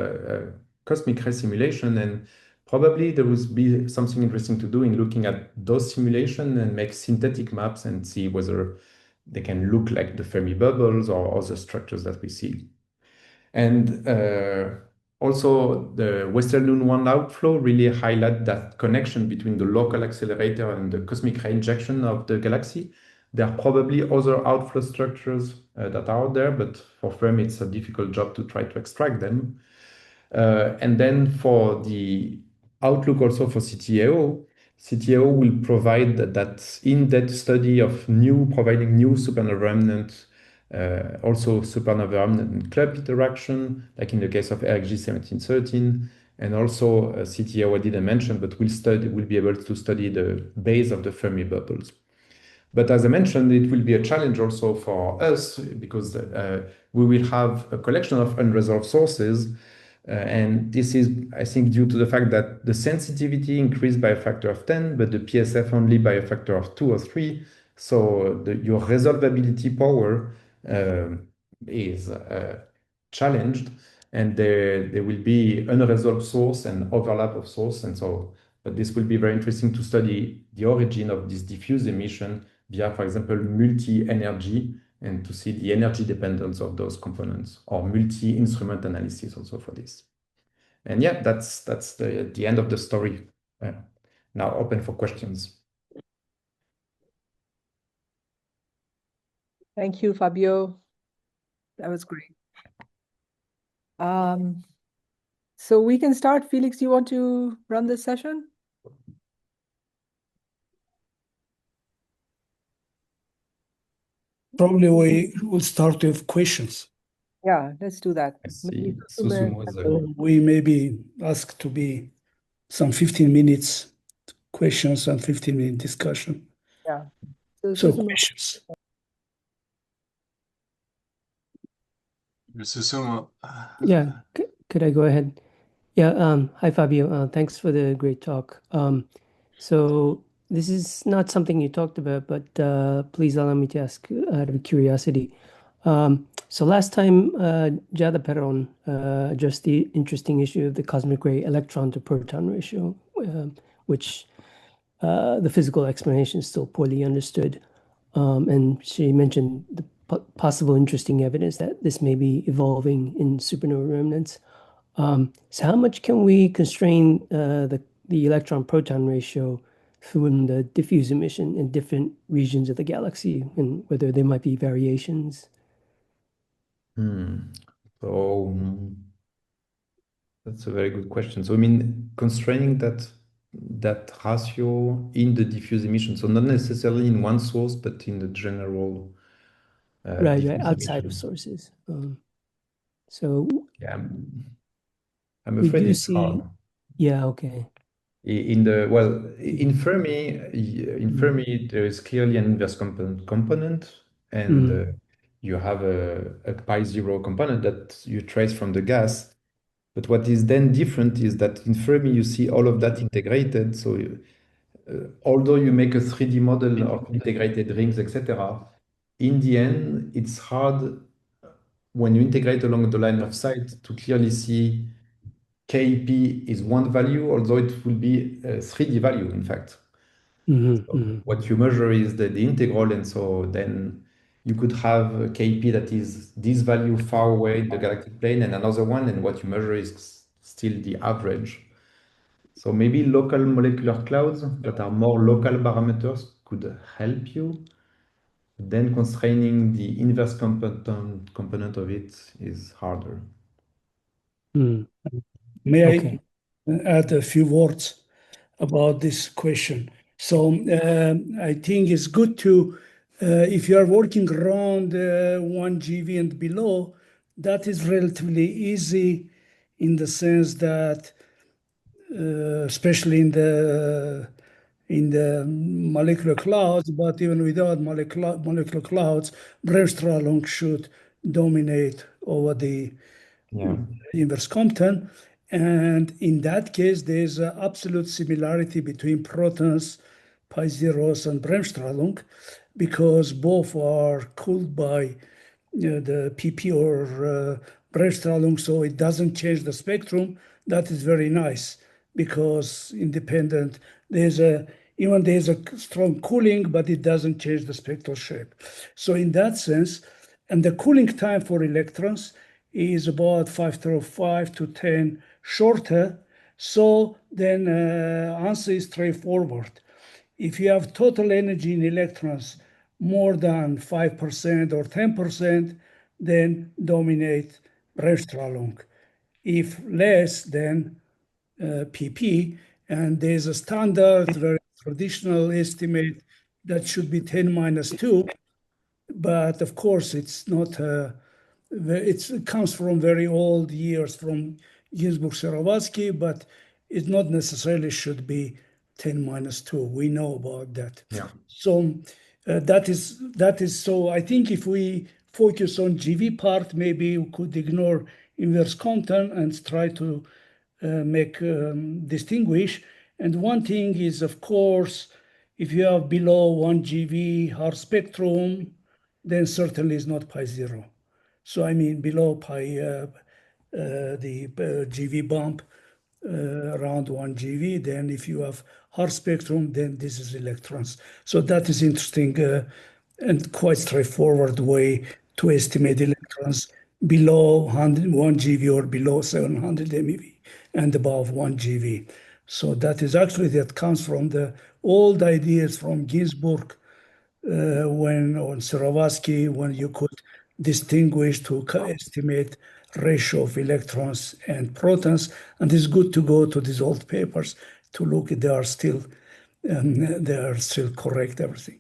cosmic ray simulation. And probably there would be something interesting to do in looking at those simulations and make synthetic maps and see whether they can look like the Fermi bubbles or other structures that we see. And also the Western Noon 1 outflow really highlight that connection between the local accelerator and the cosmic ray injection of the galaxy. There are probably other outflow structures that are out there, but for Fermi, it's a difficult job to try to extract them. And then for the outlook also for CTAO, CTAO will provide that in-depth study of providing new supernova remnant, also supernova remnant and club interaction, like in the case of RxG 1713, and also CTAO I didn't mention, but we'll be able to study the base of the Fermi bubbles. But as I mentioned, it will be a challenge also for us because we will have a collection of unresolved sources. And this is, I think, due to the fact that the sensitivity increased by a factor of 10, but the PSF only by a factor of 2 or 3. So your resolvability power is challenged, and there will be unresolved source and overlap of source. And so, but this will be very interesting to study the origin of this diffuse emission via, for example, multi-energy, and to see the energy dependence of those components, or multi-instrument analysis also for this. And yeah, that's the end of the story. Now open for questions. Thank you, Fabio. That was great. So we can start. Felix, do you want to run this session? Probably we will start with questions. Yeah, let's do that. I see. We maybe ask to be some 15 minutes questions and 15-minute discussion. Yeah. So questions. Mr. Sumo. Yeah, could I go ahead? Yeah, hi Fabio, thanks for the great talk. So this is not something you talked about, but please allow me to ask out of curiosity. So last time, Giada Perron addressed the interesting issue of the cosmic ray electron to proton ratio, which the physical explanation is still poorly understood. And she mentioned the possible interesting evidence that this may be evolving in supernova remnants. So how much can we constrain the electron-proton ratio from the diffuse emission in different regions of the galaxy, and whether there might be variations? So that's a very good question. So I mean, constraining that ratio in the diffuse emission, so not necessarily in one source, but in the general right, outside of sources. So yeah, I'm afraid it's hard. Yeah, okay. In Fermi, there is clearly an inverse component, and you have a pi zero component that you trace from the gas. But what is then different is that in Fermi, you see all of that integrated. So although you make a 3D model of integrated rings, etc., in the end, it's hard when you integrate along the line of sight to clearly see Kp is one value, although it will be a 3D value, in fact. What you measure is the integral, and so then you could have a Kp that is this value far away in the galactic plane, and another one, and what you measure is still the average. So maybe local molecular clouds that are more local parameters could help you. Then constraining the inverse component of it is harder. May I add a few words about this question? So I think it's good to, if you are working around 1 GeV and below, that is relatively easy in the sense that, especially in the molecular clouds, but even without molecular clouds, Bremsstrahlung should dominate over the inverse Compton. And in that case, there's an absolute similarity between protons, pi zeros, and Bremsstrahlung, because both are cooled by the PP or Bremsstrahlung, so it doesn't change the spectrum. That is very nice, because independent, there's a strong cooling, but it doesn't change the spectral shape. So in that sense, and the cooling time for electrons is about 5 to 10 shorter. So then answer is straightforward. If you have total energy in electrons more than 5% or 10%, then dominate Bremsstrahlung. If less, then PP. And there's a standard, very traditional estimate that should be 10 minus 2. But of course, it's not, it comes from very old years from Ginsburg-Sharavatsky, but it not necessarily should be 10 minus 2. We know about that. Yeah. So that is so I think if we focus on GV part, maybe we could ignore inverse Compton and try to distinguish. And one thing is, of course, if you have below 1 GeV Hart spectrum, then certainly it's not pi zero. So I mean below pi, the GeV bump around 1 GeV, then if you have Hart spectrum, then this is electrons. So that is interesting and quite straightforward way to estimate electrons below 1 GeV or below 700 MeV and above 1 GeV. So that is actually, that comes from the old ideas from Ginsburg when on Saravsky, when you could distinguish to estimate ratio of electrons and protons. And it's good to go to these old papers to look if they are still correct, everything.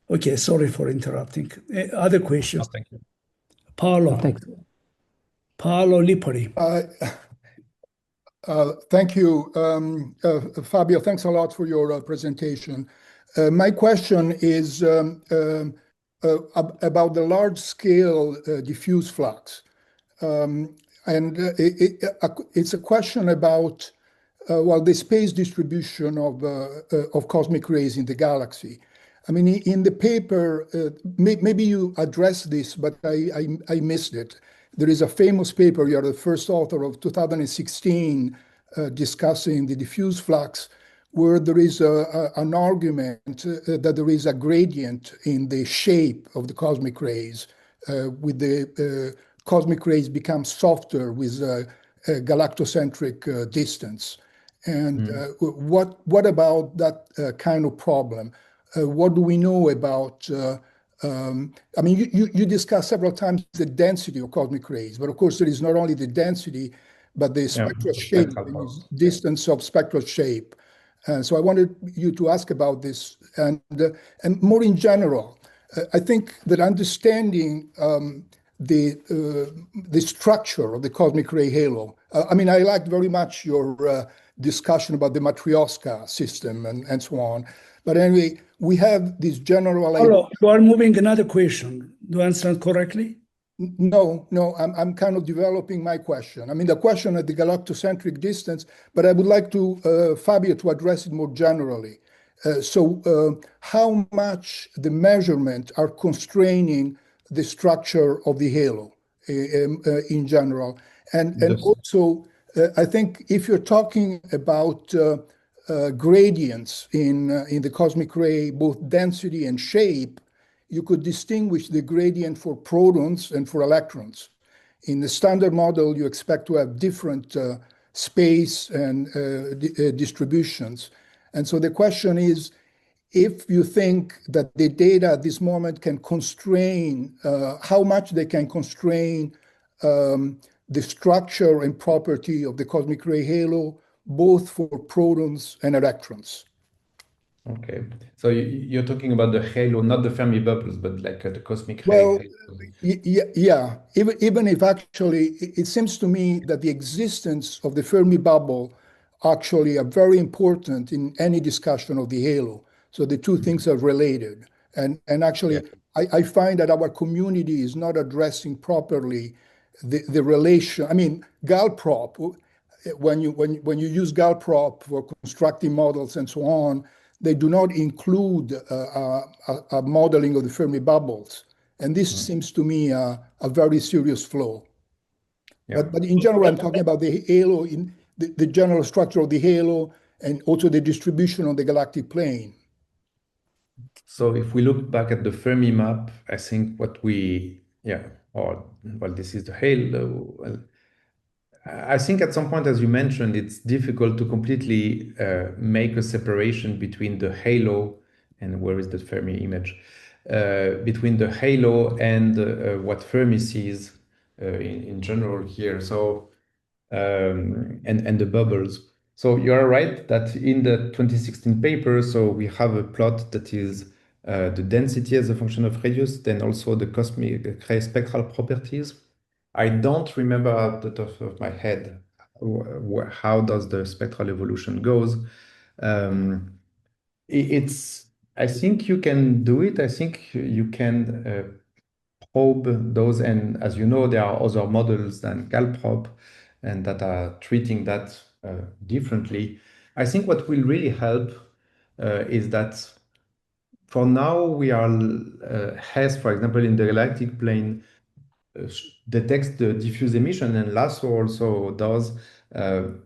Okay, sorry for interrupting. Other questions? Thank you. Paolo. Thanks. Paolo Lipari. Thank you, Fabio. Thanks a lot for your presentation. My question is about the large-scale diffuse flux. It's a question about the space distribution of cosmic rays in the galaxy. I mean, in the paper, maybe you addressed this, but I missed it. There is a famous paper, you are the first author of 2016, discussing the diffuse flux, where there is an argument that there is a gradient in the shape of the cosmic rays, with the cosmic rays become softer with galactocentric distance. And what about that kind of problem? What do we know about I mean, you discussed several times the density of cosmic rays, but of course there is not only the density, but the spectral shape, the distance of spectral shape. So I wanted you to ask about this, and more in general, I think that understanding the structure of the cosmic ray halo. I mean, I liked very much your discussion about the Matryoshka system and so on. But anyway, we have this general. Hello, you are moving another question. Do I understand correctly? No, I'm kind of developing my question. I mean, the question at the galactocentric distance, but I would like to Fabio to address it more generally. So how much the measurement are constraining the structure of the halo in general? And also, I think if you're talking about gradients in the cosmic ray, both density and shape, you could distinguish the gradient for protons and for electrons. In the standard model, you expect to have different space and distributions. And so the question is, if you think that the data at this moment can constrain, how much they can constrain the structure and property of the cosmic ray halo, both for protons and electrons. Okay, so you're talking about the halo, not the Fermi bubbles, but like the cosmic ray. Well, yeah. Even if actually, it seems to me that the existence of the Fermi bubble actually are very important in any discussion of the halo. So the two things are related. And actually, I find that our community is not addressing properly the relation. I mean, Galprop, when you use Galprop for constructing models and so on, they do not include a modeling of the Fermi bubbles. And this seems to me a very serious flaw. Yeah. But in general, I'm talking about the halo, in the general structure of the halo, and also the distribution on the galactic plane. So if we look back at the Fermi map, I think what we, this is the halo. Well, I think at some point, as you mentioned, it's difficult to completely make a separation between the halo and where is the Fermi image, between the halo and what Fermi sees in general here. So and the bubbles. So you are right that in the 2016 paper, so we have a plot that is the density as a function of radius, then also the cosmic ray spectral properties. I don't remember at the top of my head how does the spectral evolution goes. I think you can do it. I think you can probe those. And as you know, there are other models than Galprop and that are treating that differently. I think what will really help is that for now we are has, for example, in the galactic plane, detects the diffuse emission, and LASSO also does,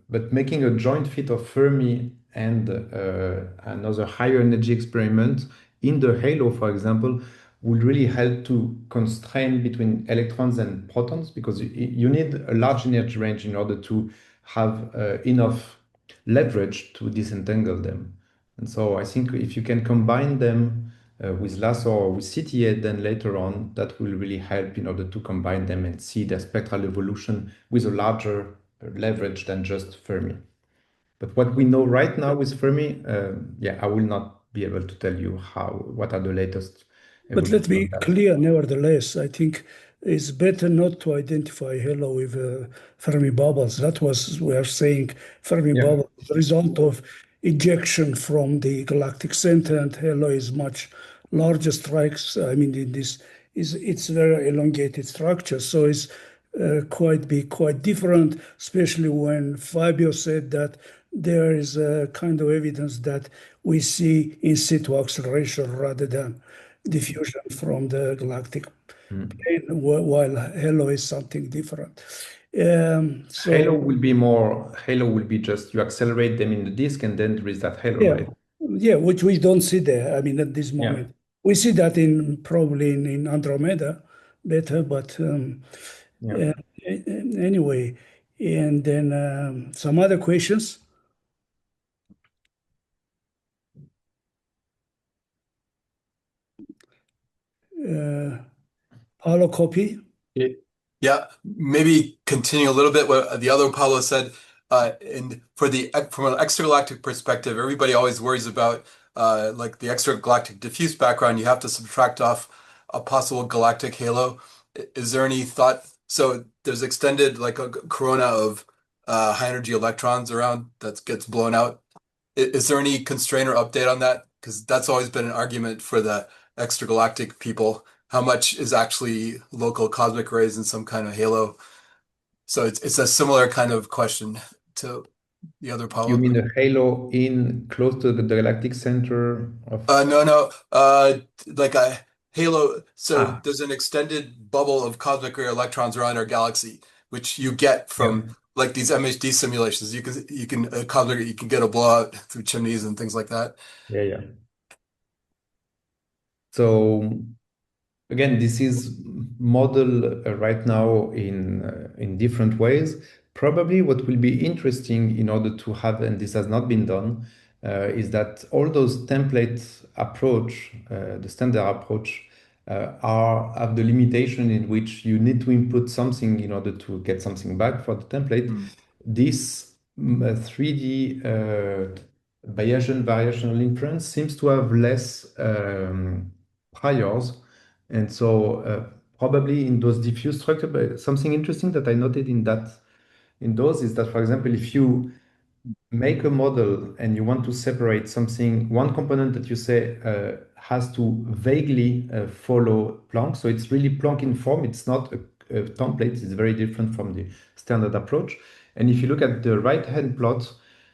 but making a joint fit of Fermi and another higher energy experiment in the halo, for example, would really help to constrain between electrons and protons, because you need a large energy range in order to have enough leverage to disentangle them. And so I think if you can combine them with LASSO or with CTA, then later on, that will really help in order to combine them and see the spectral evolution with a larger leverage than just Fermi. But what we know right now with Fermi, I will not be able to tell you what are the latest But let's be evolution of that. clear, nevertheless, I think it's better not to identify halo with Fermi bubbles. That was, we are saying, Fermi Yeah. bubble, the result of ejection from the galactic center, and halo is much larger strikes. I mean, it's very elongated structure, so it's quite different, especially when Fabio said that there is a kind of evidence that we see in situ acceleration rather than diffusion from the galactic plane, while halo is something different. Halo will be just you accelerate them in the disk, and then there is that halo, yeah, right? yeah, which we don't see there. I mean, at this Yeah. moment, we see that probably in Andromeda better, but Yeah. anyway, and then some other questions. Paulo, copy. Yeah, maybe continue a little bit what the other Paulo said. And from an extragalactic perspective, everybody always worries about like the extragalactic diffuse background. You have to subtract off a possible galactic halo. Is there any thought? So there's extended like a corona of high energy electrons around that gets blown out. Is there any constraint or update on that? Because that's always been an argument for the extragalactic people. How much is actually local cosmic rays in some kind of halo? So it's a similar kind of question to the other You Paulo. mean a halo in close to the galactic center of? No. Like a halo. So there's an extended bubble of cosmic ray electrons around our galaxy, which you get from like these MHD simulations. You can get a blowout through chimneys and things like that. Yeah. So again, this is modeled right now in different ways. Probably what will be interesting in order to have, and this has not been done, is that all those template approach, the standard approach, have the limitation in which you need to input something in order to get something back for the template. This 3D Bayesian variational inference seems to have less priors. And so probably in those diffuse structure, but something interesting that I noted in those is that, for example, if you make a model and you want to separate something, one component that you say has to vaguely follow Planck. So it's really Planck in form. It's not a template. It's very different from the standard approach. And if you look at the right-hand plot,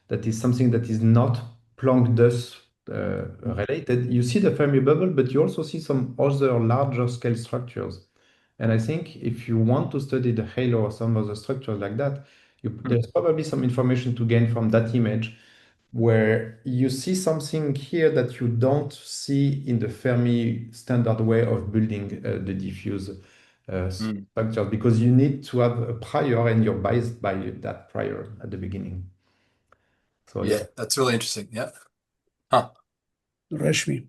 that is something that is not Planck thus related, you see the Fermi bubble, but you also see some other larger scale structures. And I think if you want to study the halo or some other structures like that, there's probably some information to gain from that image where you see something here that you don't see in the Fermi standard way of building the diffuse structure, because you need to have a prior and you're biased by that prior at the beginning. So Yeah, that's really interesting. Yeah. Huh. Rashmi.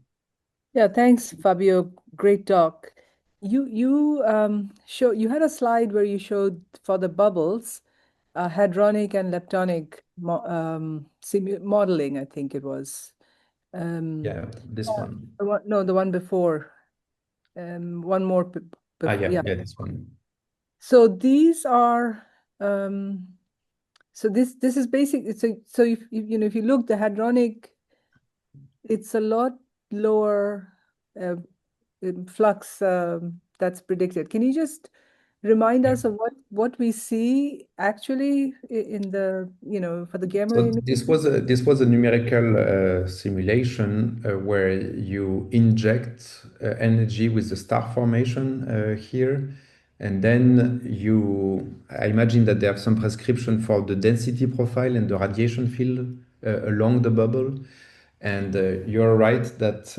Yeah, thanks, Fabio. Great talk. You had a slide where you showed for the bubbles, hadronic and leptonic modeling, I think it was. yeah, this one. The one before. One more. This one. So these are. So this is basic. So if you look, the hadronic, it's a lot lower flux that's predicted. Can you just remind us of what we see actually in the, for the gamma So emission? this was a numerical simulation where you inject energy with the star formation here, and then I imagine that they have some prescription for the density profile and the radiation field along the bubble. And you're right that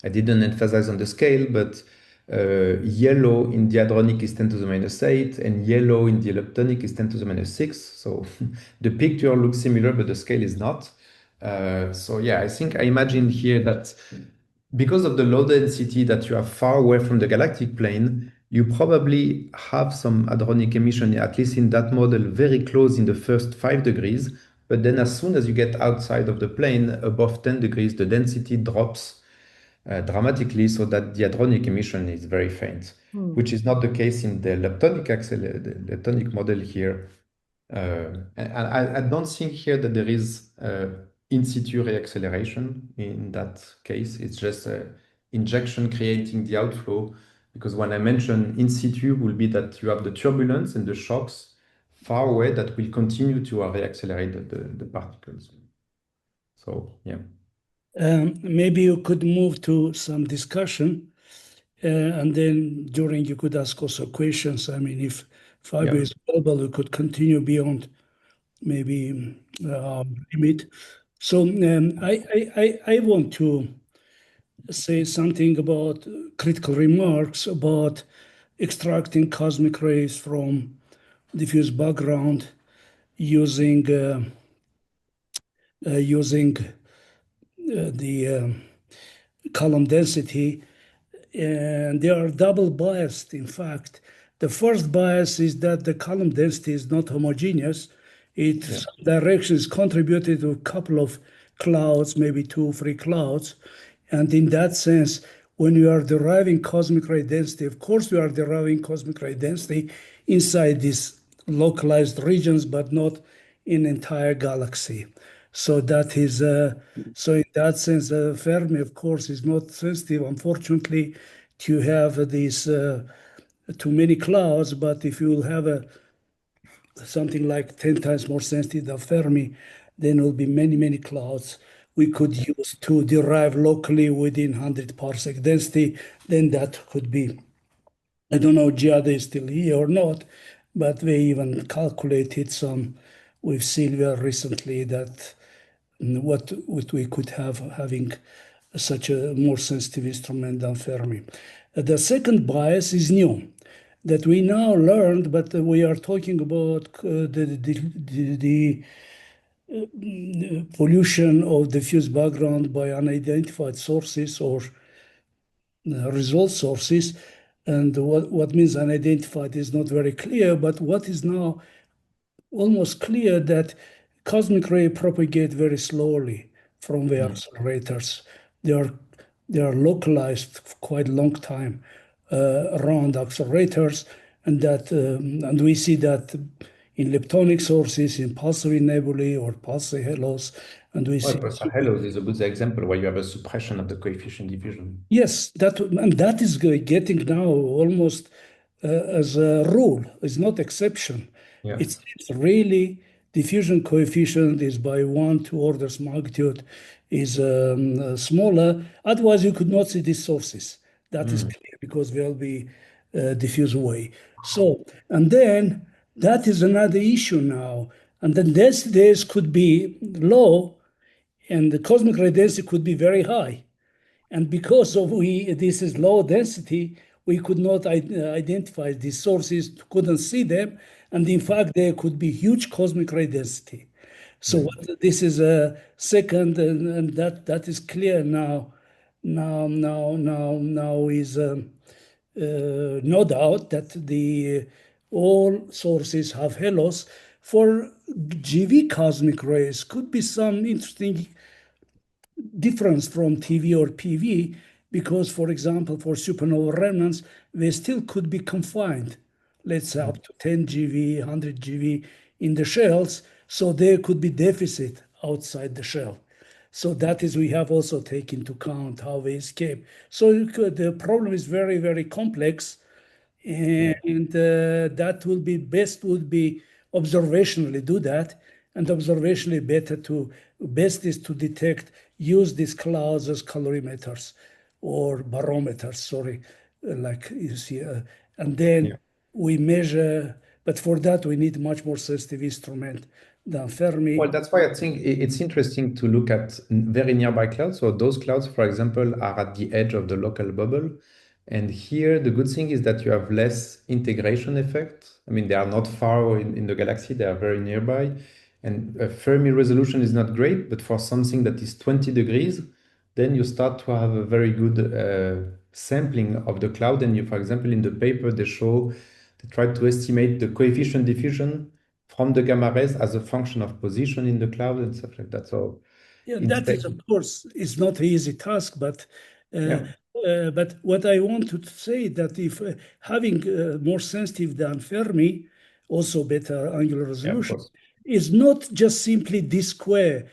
I didn't emphasize on the scale, but yellow in the hadronic is 10 to the minus 8, and yellow in the leptonic is 10 to the minus 6. So the picture looks similar, but the scale is not. So yeah, I imagine here that because of the low density that you have far away from the galactic plane, you probably have some hadronic emission, at least in that model, very close in the first 5 degrees. But then as soon as you get outside of the plane, above 10 degrees, the density drops dramatically, so that the hadronic emission is very faint, which is not the case in the leptonic model here. And I don't think here that there is in situ reacceleration in that case. It's just injection creating the outflow, because when I mention in situ will be that you have the turbulence and the shocks far away that will continue to reaccelerate the particles. So yeah. Maybe you could move to some discussion, and then during you could ask also questions. I mean, if Fabio is available, we could continue beyond maybe limit. So I want to say something about critical remarks about extracting cosmic rays from diffuse background using the column density, and they are double biased. In fact, the first bias is that the column density is not homogeneous. Some directions contributed to a couple of clouds, maybe 2 or 3 clouds. And in that sense, when you are deriving cosmic ray density, of course you are deriving cosmic ray density inside these localized regions, but not in entire galaxy. So that is so in that sense, Fermi, of course, is not sensitive, unfortunately, to have these too many clouds. But if you will have something like 10 times more sensitive than Fermi, then it will be many clouds we could use to derive locally within 100 parsec density. Then that could be, I don't know, Giada is still here or not, but they even calculated some with Silvia recently that what we could have having such a more sensitive instrument than Fermi. The second bias is new, that we now learned, but we are talking about the pollution of diffuse background by unidentified sources or result sources. And what means unidentified is not very clear, but what is now almost clear that cosmic ray propagate very slowly from the accelerators. They are localized for quite a long time around accelerators, and we see that in leptonic sources, in pulsary nebulae or pulsar halos, and we see. Pulsar halos is a good example where you have a suppression of the coefficient diffusion. Yes, that is getting now almost as a rule. It's not exception. Yeah. It's really diffusion coefficient is by 1, 2 orders magnitude is smaller. Otherwise, you could not see these sources. That is clear because they'll be diffused away. So, and then that is another issue now. And then densities could be low, and the cosmic ray density could be very high. And because of this is low density, we could not identify these sources, couldn't see them, and in fact there could be huge cosmic ray density. So this is a second, and that is clear now. Now is no doubt that all sources have halos. For GV cosmic rays, could be some interesting difference from TV or PV, because, for example, for supernova remnants, they still could be confined, let's say up to 10 GV, 100 GV in the shells, so there could be deficit outside the shell. So that is, we have also taken into account how we escape. So the problem is very, very complex. And that will be best would be observationally do that. And observationally best is to detect, use these clouds as colorimeters or barometers, sorry, like you see. And then we measure, but for that we need much more sensitive instrument than Fermi. Well, that's why I think it's interesting to look at very nearby clouds. So those clouds, for example, are at the edge of the local bubble. And here, the good thing is that you have less integration effect. I mean, they are not far in the galaxy, they are very nearby. And Fermi resolution is not great, but for something that is 20 degrees, then you start to have a very good sampling of the cloud. And you, for example, in the paper, they try to estimate the coefficient diffusion from the gamma rays as a function of position in the cloud and stuff like that. So yeah, that is, of course, it's not an easy task, but what I want to say that if having more sensitive than Fermi, also better angular resolution, is not just simply d square.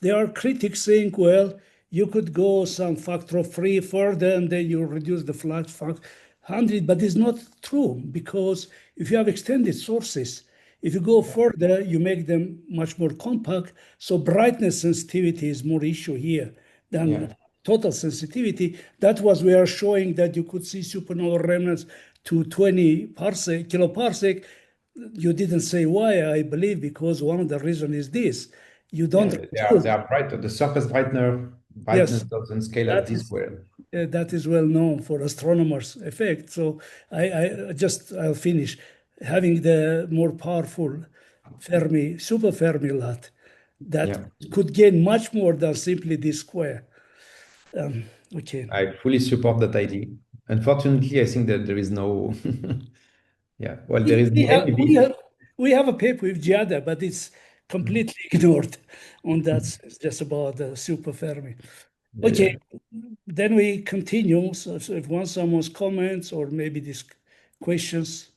There are critics saying, well, you could go some factor of 3 further and then you reduce the flat factor 100, but it's not true, because if you have extended sources, if you go further, you make them much more compact. So brightness sensitivity is more issue here than total sensitivity. That was we are showing that you could see supernova remnants to 20 kiloparsec. You didn't say why, I believe, because one of the reasons is this. You don't. They are brighter. The surface brightness doesn't scale as this well. That is well known for astronomers' effect. So I'll finish. Having the more powerful Fermi, super Fermi lot that could gain much more than simply d square. Okay. I fully support that idea. Unfortunately, I think that there is no. Well, there is we have a paper with Giada, but it's completely ignored on that. It's just about the super Fermi. Okay, then we continue. So if someone's comments or maybe these questions.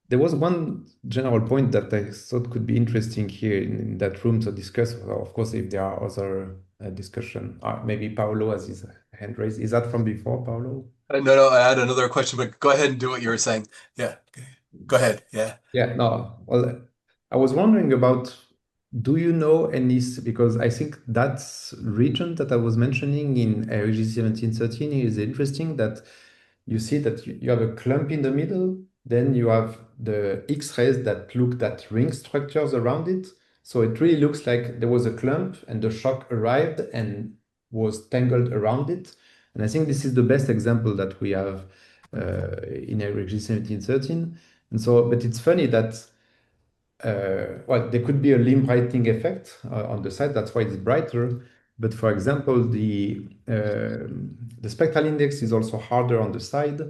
There was one general point that I thought could be interesting here in that room to discuss. Of course, if there are other discussion, maybe Paolo has his hand raised. Is that from before, Paolo? No, I had another question, but go ahead and do what you were saying. Yeah, go ahead. No. Well, I was wondering about, do you know any, because I think that region that I was mentioning in RG 1713 is interesting, that you see that you have a clump in the middle, then you have the X-rays that look at ring structures around it. So it really looks like there was a clump and the shock arrived and was tangled around it. And I think this is the best example that we have in RG 1713. And so, but it's funny that there could be a limb brightening effect on the side. That's why it's brighter. But for example, the spectral index is also harder on the side.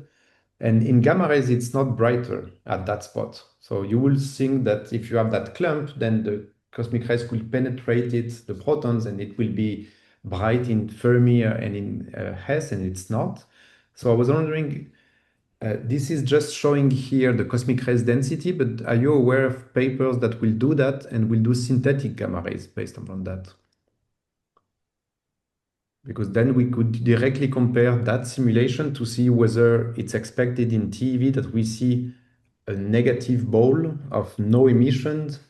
And in gamma rays, it's not brighter at that spot. So you will think that if you have that clump, then the cosmic rays could penetrate it, the protons, and it will be bright in Fermi and in Hess, and it's not. So I was wondering, this is just showing here the cosmic rays density, but are you aware of papers that will do that and will do synthetic gamma rays based upon that? Because then we could directly compare that simulation to see whether it's expected in TeV that we see a negative ball of no emissions,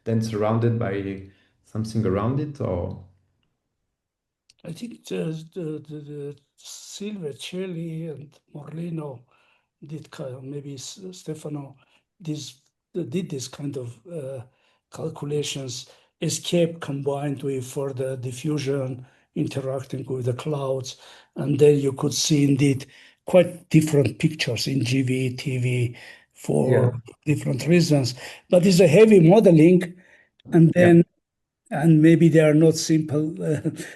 then surrounded by something around it, or? I think the Silver, Celli, and Morlino did maybe Stefano did this kind of calculations, escape combined with further diffusion interacting with the clouds, and then you could see indeed quite different pictures in GV, TV for different reasons. But it's a heavy modeling, and then and maybe they are not simple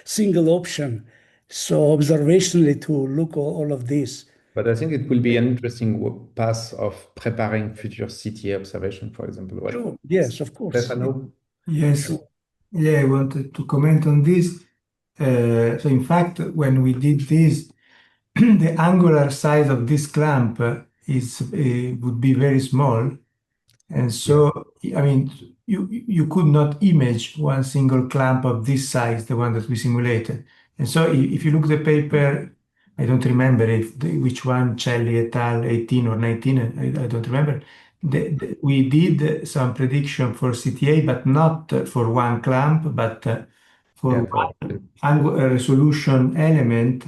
single option. So observationally to look at all of this. But I think it will be an interesting path of preparing future CTA observation, for example. Sure. Yes, of course. Stefano? Yes. I wanted to comment on this. So in fact, when we did this, the angular size of this clamp would be very small. And so, I mean, you could not image one single clamp of this size, the one that we simulated. And so if you look at the paper, I don't remember which one, Celli et al. 18 or 19, I don't remember. We did some prediction for CTA, but not for one clamp, but for one angular resolution element,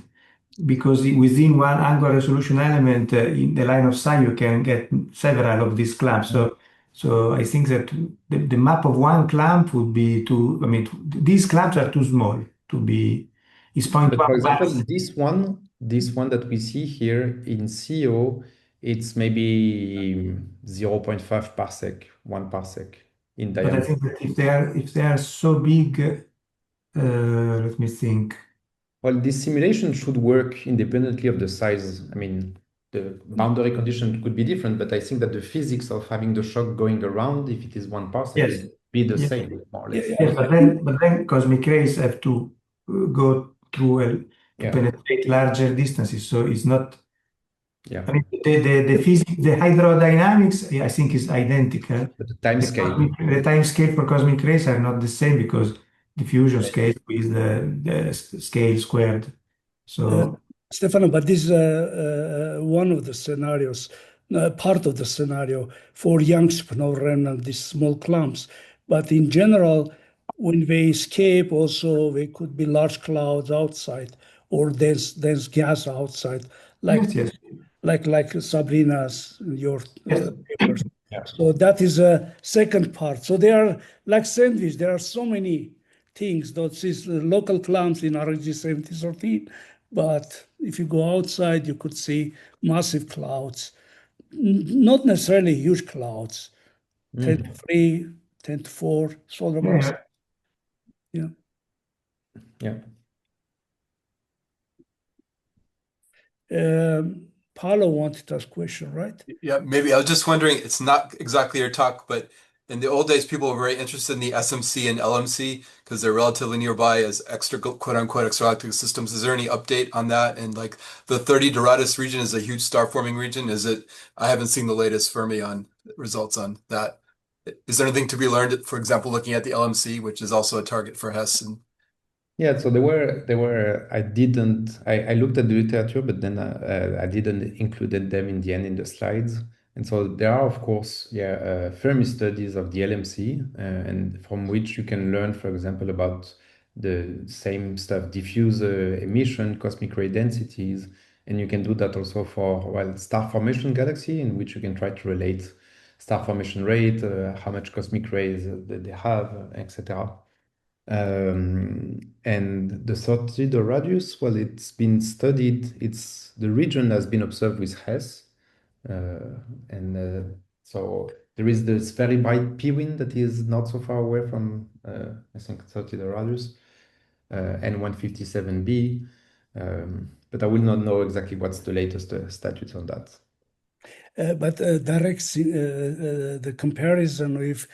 because within one angular resolution element in the line of sight, you can get several of these clamps. So I think that the map of one clamp would be too, I mean, these clamps are too small to be, is But for 0.1 example, watts. this one that we see here in CO, it's maybe 0.5 parsec, 1 parsec in But I diameter. think that if they are so big, let me think. Well, this simulation should work independently of the size. I mean, the boundary condition could be different, but I think that the physics of having the shock going around, if it is 1 parsec, Yes. would be the Yes. same, more or less. Yes, but then cosmic rays have to go through to penetrate larger distances. So it's not. Yeah. I mean, the physics, the hydrodynamics, I think, is identical. But the time scale. The time scale for cosmic rays are not the same because diffusion scale is the scale squared. So Stefano, but this is one of the scenarios, part of the scenario for young supernova remnant, these small clumps. But in general, when they escape, also they could be large clouds outside or dense gas outside, like yes. like Sabrina's your Yes. papers. Yeah. So that is a second part. So they are like sandwich. There are so many things. Those local clumps in RG 7013. But if you go outside, you could see massive clouds, not necessarily huge clouds, 10 to 3, 10 to 4 solar mass. Yeah. Yeah. Yeah. Paolo wanted to ask a question, right? Yeah, maybe. I was just wondering, it's not exactly your talk, but in the old days, people were very interested in the SMC and LMC because they're relatively nearby as extra quote unquote extragalactic systems. Is there any update on that? And like the 30 Doradus region is a huge star forming region. I haven't seen the latest Fermi on results on that. Is there anything to be learned, for example, looking at the LMC, which is also a target for Hess? Yeah, so I looked at the literature, but then I didn't included them in the end in the slides. And so there are, of course, Fermi studies of the LMC, and from which you can learn, for example, about the same stuff, diffuse emission, cosmic ray densities, and you can do that also for, star formation galaxy, in which you can try to relate star formation rate, how much cosmic rays they have, etc. And the 30 radius, well, it's been studied. The region has been observed with Hess, so there is this very bright P wind that is not so far away from I think 30 radius, and 157b. But I will not know exactly what's the latest status on that. But the comparison with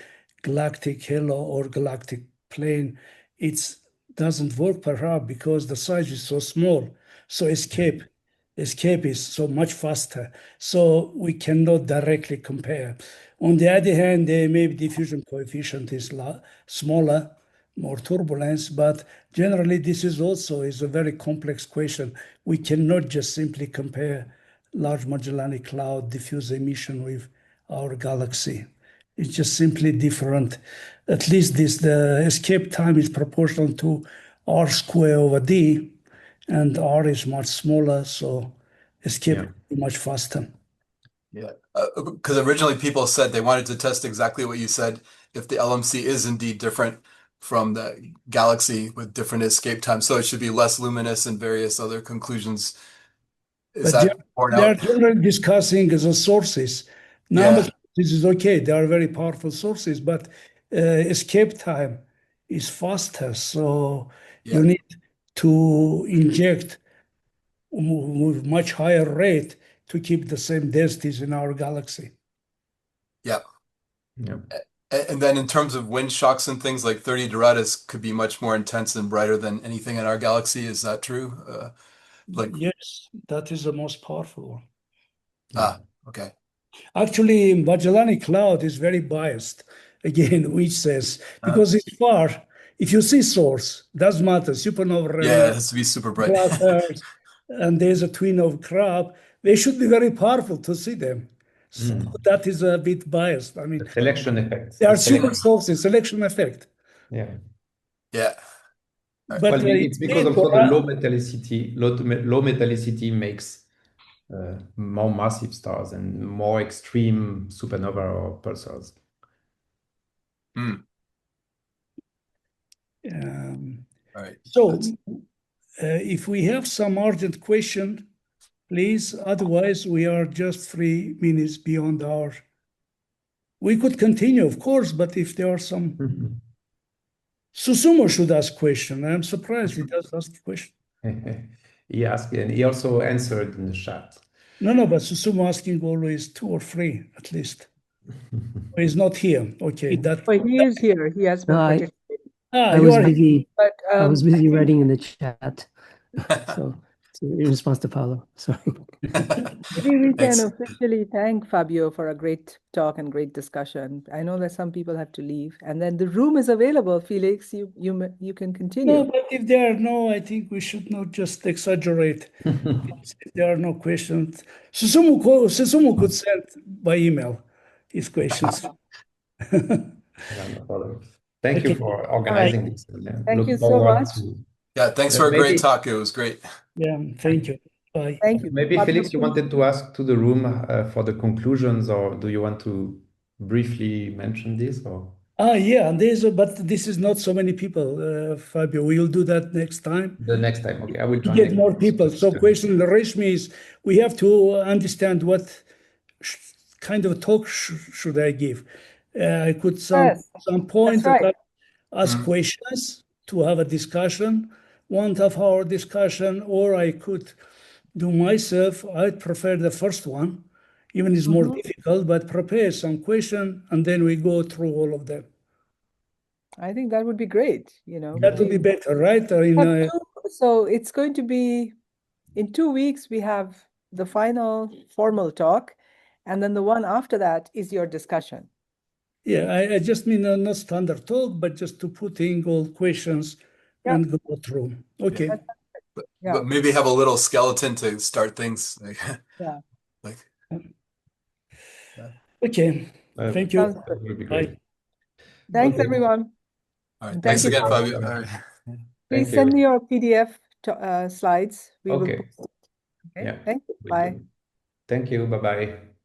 galactic halo or galactic plane, it doesn't work perhaps because the size is so small. So escape is so much faster. So we cannot directly compare. On the other hand, maybe diffusion coefficient is smaller, more turbulence, but generally this is a very complex question. We cannot just simply compare Large Magellanic Cloud diffuse emission with our galaxy. It's just simply different. At least the escape time is proportional to R square over D, and R is much smaller, so escape is much faster. Yeah, because originally people said they wanted to test exactly what you said, if the LMC is indeed different from the galaxy with different escape time, so it should be less luminous and various other conclusions. Is But that borne they are out? generally discussing the sources. Number this is okay. They are very powerful sources, but escape time is faster. So you need to inject with much higher rate to keep the same densities in our galaxy. Yeah. And then in terms of wind shocks and things, like 30 Doradus could be much more intense and brighter than anything in our galaxy. Is that true? Yes, that is the most powerful one. Okay. Actually, Magellanic Cloud is very biased again, which says, because it's far. If you see source, doesn't matter, supernova, Yeah, it has to be super bright. clusters, and there's a twin of crab, they should be very powerful to see them. So that is a bit biased. I mean, The selection effect. there are The selection. super sources, selection effect. Yeah. Yeah. But Well, it's because great also for the us. low metallicity makes more massive stars and more extreme supernova or pulsars. Mm. All right. So if we have some urgent question, please. Otherwise, we are just 3 minutes beyond our. We could continue, of course, but if there are some. Susumu should ask question. I'm surprised he does ask question. He asked, and he also answered in the chat. No, but Susumu asking always 2 or 3 at least. He's not here. Okay, he is here. He has been participating. I was busy. But, I was busy writing in the chat. So in response to Paulo, sorry. Maybe we can officially thank Fabio for a great talk and great discussion. I know that some people have to leave, and then the room is available. Felix, you can continue. No, but if there are no, I think we should not just exaggerate. If there are no questions, Susumu could send by email his questions. No problem. Thank you for organizing this. Thank you so much. Yeah, thanks for a great talk. It was great. Yeah, thank you. Bye. Thank you. Maybe Felix, you wanted to ask to the room for the conclusions, or do you want to briefly mention this? Or Yeah, but this is not so many people, Fabio. We'll do that next time. The next time, okay. I will try get more people. So question the Reshmi is, we have to understand what kind of talk should I give. I could some point that ask questions to have a discussion, 1.5 hour discussion, or I could do myself. I'd prefer the first one, even it's more difficult, but prepare some question and then we go through all of them. I think that would be great. That would be better, right? So it's going to be in 2 weeks. We have the final formal talk, and then the one after that is your discussion. Yeah, I just mean not standard talk, but just to put in all questions and go through. Okay. But maybe have a little skeleton to start things. Okay. Thank you. Bye. Thanks, everyone. All right. Thanks again, Fabio. All right. Please send me your PDF slides. We will. Okay. Okay. Thank you. Bye. Thank you. Bye-bye.